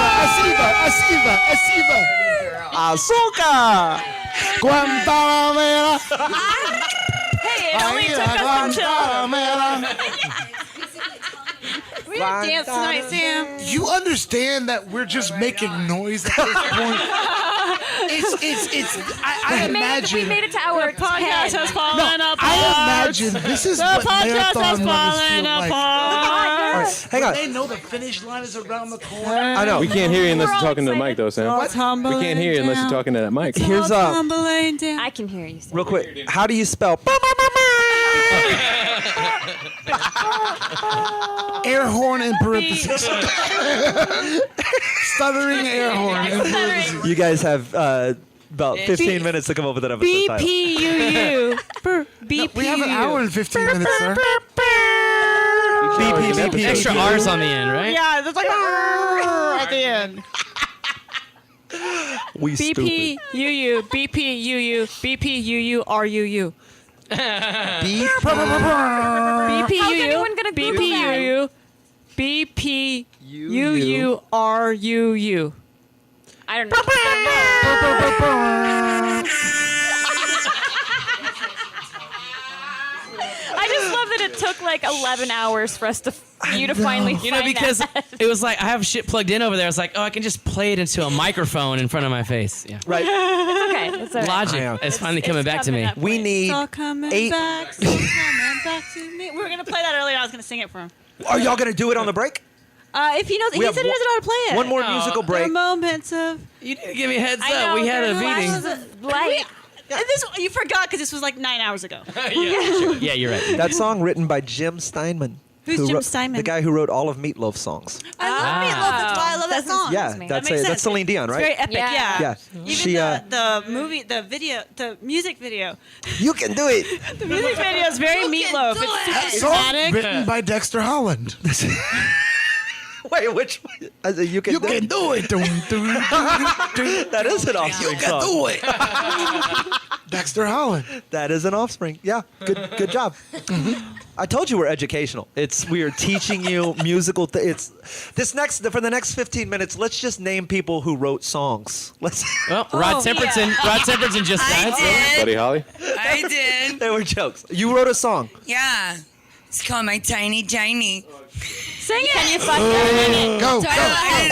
Azúcar. Guantanamera. Hey, it only took us until. we didn't dance tonight, Sam. You understand that we're just making noise at this point? I imagine. We made it to hour 10. Podcast has fallen apart. I imagine this is The what podcast has marathon runners fallen feel like. apart. Hang on. They know the finish line is around the corner. I know. We can't hear you unless We're you're all talking to the mic, though, Sam. We can't hear you unless you're talking to that mic. Here's Tumbling down. I can hear you. Sam. real quick. How do you spell? Air horn in parentheses. Stuttering air horn in parentheses. You guys have about 15 minutes to come up with an episode title. BPUU. BPUU. We have an hour and 15 minutes, sir. BP. Extra R's on the end, right? Yeah, there's like at the end. We stupid. BPUU. BPUU. BPUU. RUU. Beep. How's anyone gonna Google BPUU. BPUU. RUU. I don't know. I just love that it took like 11 hours for us to you to finally You know, find because that. it was like I have shit plugged in over there. I was like, oh, I can just play it into a microphone in front of my face. Yeah. Right. It's okay. It's all right. Logic is finally coming back to coming me. up. We need All coming 8. back. So coming back to me. We were gonna play that earlier. I was gonna sing it for him. Are y'all gonna do it on the break? If he knows, he We said have he doesn't know how to play it. One more musical The break. moments of. You didn't give me a heads I up. know, We had a there's meeting. flashes of light. This you forgot because this was like 9 hours ago. Yeah, you're right. That song written by Jim Steinman. Who's who Jim wrote- Steinman? The guy who wrote all of Meatloaf's songs. I love Meatloaf. That's why I love that song. Yeah, That that's makes that's sense. Celine Dion, It's right? very epic. Yeah. Yeah. Even She, the movie, the video, the music video. You can do it. The music video is very Meatloaf. It's Song dramatic. written by Dexter Holland. Wait, which one? You can do it. do it. That is an Offspring song. do it. Dexter Holland. That is an Offspring. Yeah, good job. I told you we're educational. We are teaching you musical. It's for the next 15 minutes. Let's just name people who wrote songs. Let's. Well, Rod Temperton. yeah. Rod Temperton just I died. did. Buddy Holly. I did. They were jokes. You wrote a song. Yeah. It's called My Tiny Tiny. Sing it. Can you fucking Go.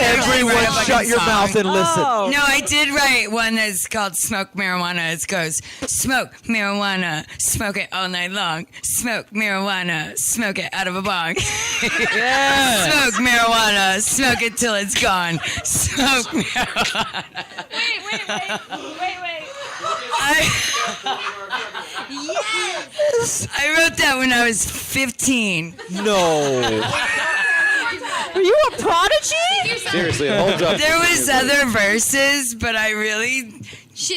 Everyone, shut your mouth and listen. No, I did write one that's called Smoke Marijuana. It goes, smoke marijuana, smoke it all night long. Smoke marijuana, smoke it out of a bong. Smoke marijuana, smoke it till it's gone. Smoke marijuana. Wait. I wrote that when I was 15. No. Were you a prodigy? Seriously, it holds up. There was other verses, but I really...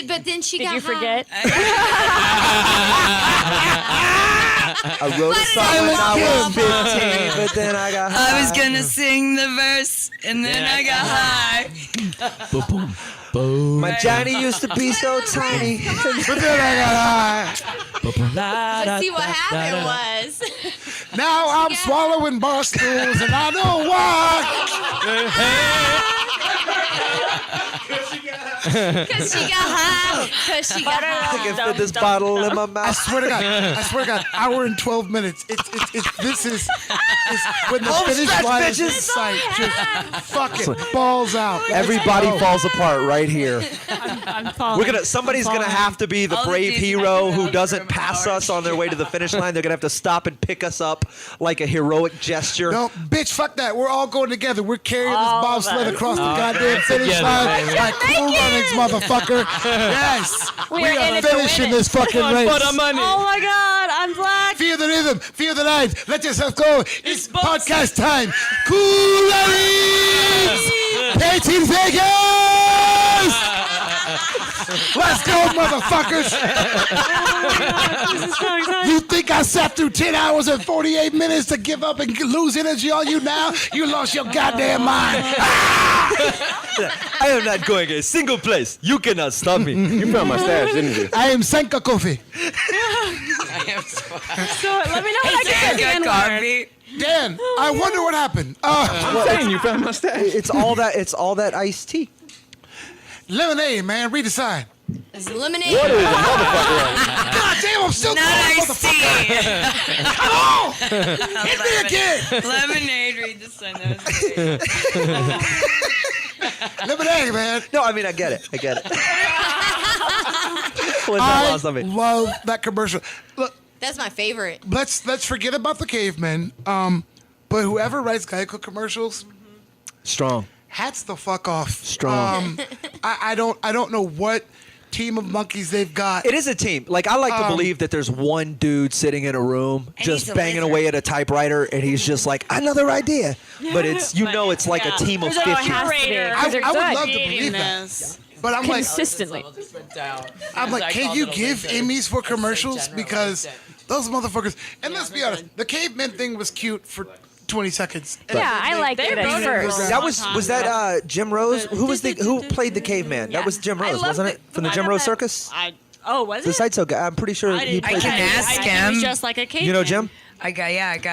But then she Did got you forget? I wrote a song when I was 15, but then I got high. I was gonna sing the verse, and then I got high. My Johnny used to be so tiny. But then I got high. But see what happened was. Now I'm swallowing bar stools, and I know why. Because she got high. Because she got I high. can fit this bottle in my I mouth. swear to God, hour and 12 minutes. This is when the Home finish stretch, line is in bitches. sight. Just fuck it, balls out. Everybody Let's go. falls apart right here. I'm falling. Somebody's gonna have to be the All the brave dudes hero have who to doesn't go pass for us on their way to the finish line. They're gonna have to stop and pick us up like a heroic gesture. No, bitch, fuck that. We're all going together. We're carrying this All of bobsled us. across the goddamn finish together, line baby. like Cool Runnings, motherfucker. Yes, we We're in are it to finishing win it. this fucking race. money. Oh my God, I'm black. Feel the rhythm, feel the night. Let yourself go. It's podcast time. Cool Runnings! Painting Vegas! Let's go, motherfuckers! This is so exciting. You think I sat through 10 hours and 48 minutes to give up and lose energy on you now? You lost your goddamn mind. I am not going a single place. You cannot stop me. You found my stash, didn't you? I am Senka Kofi. So let me know how I can get the Good N-word. coffee. Dan, I wonder what happened. I'm saying you found my stash. It's all that iced tea. Lemonade, man. Read the sign. It's lemonade. What is a motherfucker? God damn, I'm still Not going, iced tea. motherfucker. Come on! Hit me again. Lemonade, read the sign. That was Lemonade, man. No, I mean I get it. What's that I lost on me? love that commercial. Look, That's my favorite. let's forget about the cavemen. But whoever writes Geico commercials, Strong. hats the fuck off. Strong. I don't know what team of monkeys they've got. It is a team. Like I like to believe that there's one dude sitting in a room And just he's a banging lizard. away at a typewriter, and he's just like another idea. But it's it's like a team of There's like 50. a curator. I would love to creating believe that. this. But I'm like, Consistently. can you give Emmys for commercials? Because those motherfuckers. And let's be honest, the cavemen thing was cute for 20 seconds. And Yeah, I liked it at first. That was that Jim Rose? Who played the caveman? That was Jim Rose, wasn't it? From the Jim Rose Circus? Was The it? Sideshow guy. I'm pretty sure he played. can ask He him. was just like a caveman. You know Jim? I got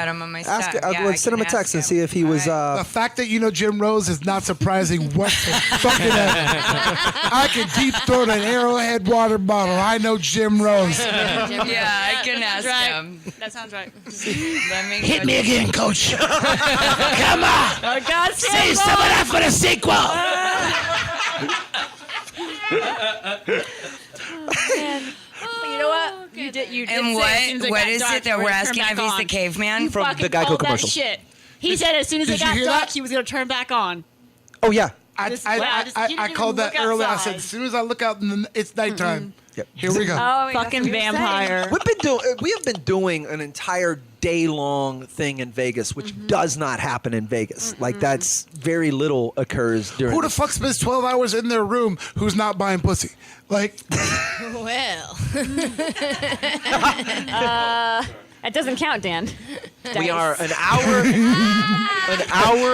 him on my Ask. staff. Yeah, Let's send him a text and see if he was. The fact that you know Jim Rose is not surprising whatsoever. I can deep throat an Arrowhead water bottle. I know Jim Rose. Yeah, I can ask him. That sounds right. Let me Hit me again, coach. Come on. Oh, God, Save some of that for the sequel. You know what? You did. You did. And say as soon as what got is dark, it that we're we're gonna asking turn if back he's the on. caveman? From Fucking the Geico called that commercial. shit. He said as soon as it Did you got hear dark, that? he was gonna turn back on. Oh yeah. I Just- wow, just- you I didn't called even that look earlier. I outside. said as soon as I look out, it's nighttime. Yep. Here we go. Oh, wait, Fucking that's what you're vampire. We have been doing an entire day-long thing in Vegas, which does not happen in Vegas. Like that's very little occurs during. Who the fuck spends 12 hours in their room who's not buying pussy? Like, Well. That doesn't count, Dan. we are an hour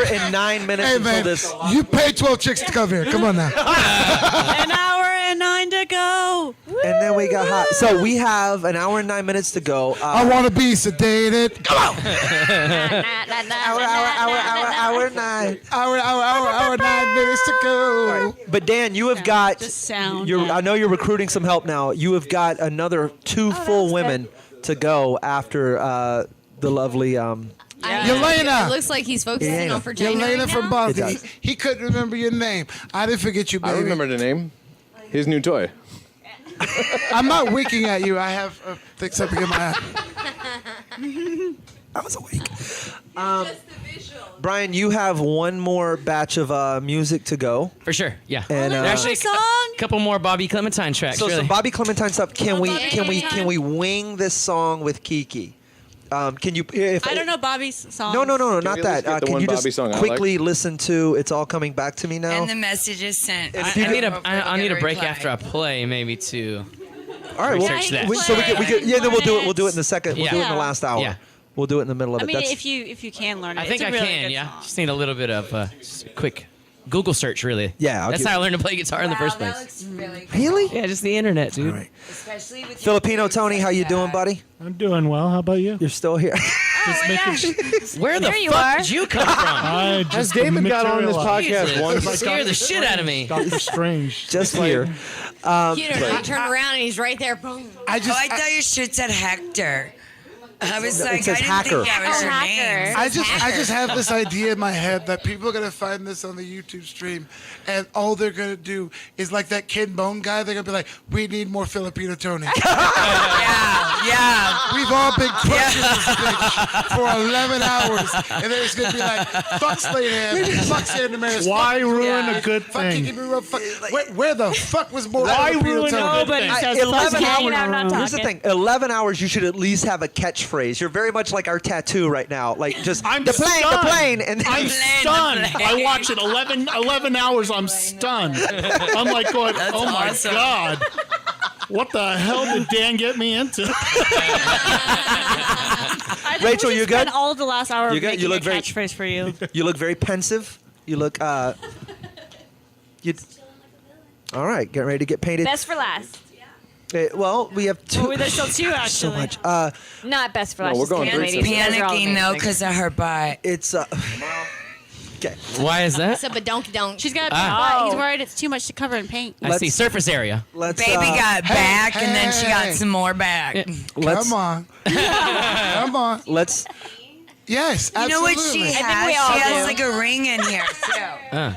and 9 minutes hey until man, this. you pay 12 chicks to come here. Come on now. An hour and 9 to go. And then we got hot. So we have an hour and 9 minutes to go. I want to be sedated. Come on. Hour 9. Hour 9 minutes to go. But Dan, you have got. Just sound. I know you're recruiting some help now. You have got another 2 full women to go after the lovely. Yelena. It looks like he's focusing on Virginia. Yelena right from now. Buffy. It does. He couldn't remember your name. I didn't forget you, baby. I remember the name. His new toy. I'm not winking at you. I have something in my eye. I was awake. Brian, you have one more batch of music to go. For sure, yeah. And, There's actually song. a couple more Bobby Clementine tracks. So really. some Bobby Clementine stuff. Can we Clementine. wing this song with Kiki? Can you? If I don't know Bobby's song. No, Can not we that. at least get the Can one you Bobby just song I quickly listen to "It's All Coming Back to Me" now? And the message is sent. I need a break after I play, maybe to. All right, research that. so we could, yeah. Then we'll do it. We'll do it in the second. We'll Yeah. do it in the last hour. Yeah. We'll do it in the middle of I it. mean, That's, if you can learn it, I think it's I a really can. good Yeah, song. just need a little bit of just a quick Google search, really. Yeah, I'll that's give- how I learned to play guitar in the first That place. looks really cool. really? Yeah, just the internet, dude. All right. Especially with Filipino your Tony, how you doing, buddy? I'm doing well. How about you? You're still here. Just making Where the There you fuck are. did you come from? I Has just David got on this materialized. podcast once? You scared the shit out of me. Doctor Strange. Just here. You know, I turn around and he's right there. Boom. I just, Oh, I thought your shit said Hector. I was like, says I didn't hacker. think that was Oh, your hacker. name. I just have this idea in my head that people are gonna find this on the YouTube stream, and all they're gonna do is like that Kid Bone guy. They're gonna be like, "We need more Filipino Tony." Yeah. We've all been crushing this bitch for 11 hours, and then it's gonna be like, "Fuck Slade Ham, fuck Santa Maris, Why fuck ruin Yeah. a good fuck thing? Kiki Bruu, fuck." Where the fuck was more Why Filipino ruin Tony? a good Nobody thing? says 11 fuck hanging out, him. not Here's the talking. thing. 11 hours, you should at least have a catchphrase. You're very much like our tattoo right now. Like just I'm the plane, stunned. the plane, and I'm The plane, stunned. the plane. I watch it 11 hours. I'm stunned. I'm like going, That's oh my awesome. God. What the hell did Dan get me into? I think Rachel, we you should spend good? all the last hour You good? making You look a very- catchphrase for you. you look very pensive. You look you. All right, get ready to get painted. Best for last. Well, we have two. Oh, there's still two, actually. So much. Not best for No, last. we're just going kidding, threesome. ladies. You guys are all Panicking though amazing. because of her butt. It's okay. Why is that? So, but don't. She's got a big Ah. butt. He's Oh. worried it's too much to cover in paint. I see surface area. Let's Baby got back and then she got hey. some more back. let's Come on, come on. let's Yes, You know absolutely. what she think has? we all She has do. like a ring in here too.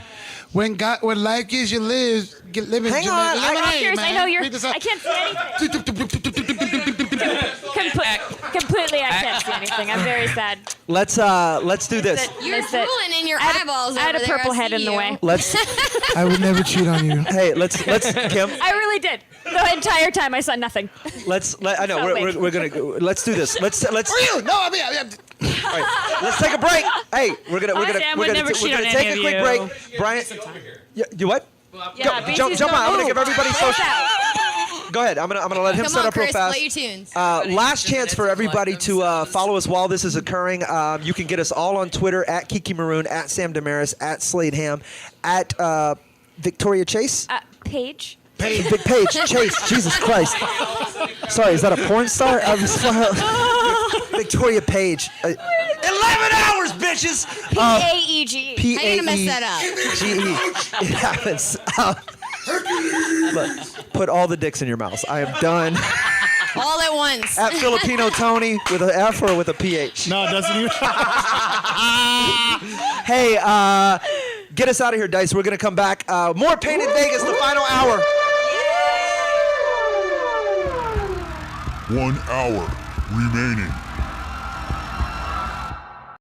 When life gives you live, live in Hang on, I'm curious. I know you're. Read this I out. can't see anything. Completely, I can't see anything. I'm very sad. let's do this. You're Missed it. drooling in your I had a- eyeballs. I had over a there. purple I head see in the you. way. Let's I would never cheat on you. hey, let's Kim. I really did. The entire time I saw nothing. I know So we're gonna let's do this. Let's For you? No, I mean, all right, let's take a break. Hey, we're gonna Sam would never cheat on take any a of quick you. break. Brian, you what? Yeah, Jump on! I'm gonna give everybody social. out. Go ahead. I'm gonna let him Come set on, up real Chris, fast. play your tunes. Last chance for everybody to follow us while this is occurring. You can get us all on Twitter at Kiki Maroon, at Sam Damaris, at Slade Ham, at Victoria Chase. Paige. Big Page Chase. Jesus Christ. Sorry, is that a porn star? Victoria Page. 11 hours, bitches. P-A-E-G. P How you gonna mess that up? G-E. It happens. Look, put all the dicks in your mouth. I am done. All at once. At Filipino Tony with an F or with a PH. No, it doesn't even. Hey, get us out of here, Dice. We're going to come back. More Painted Vegas, the final hour. 1 hour remaining.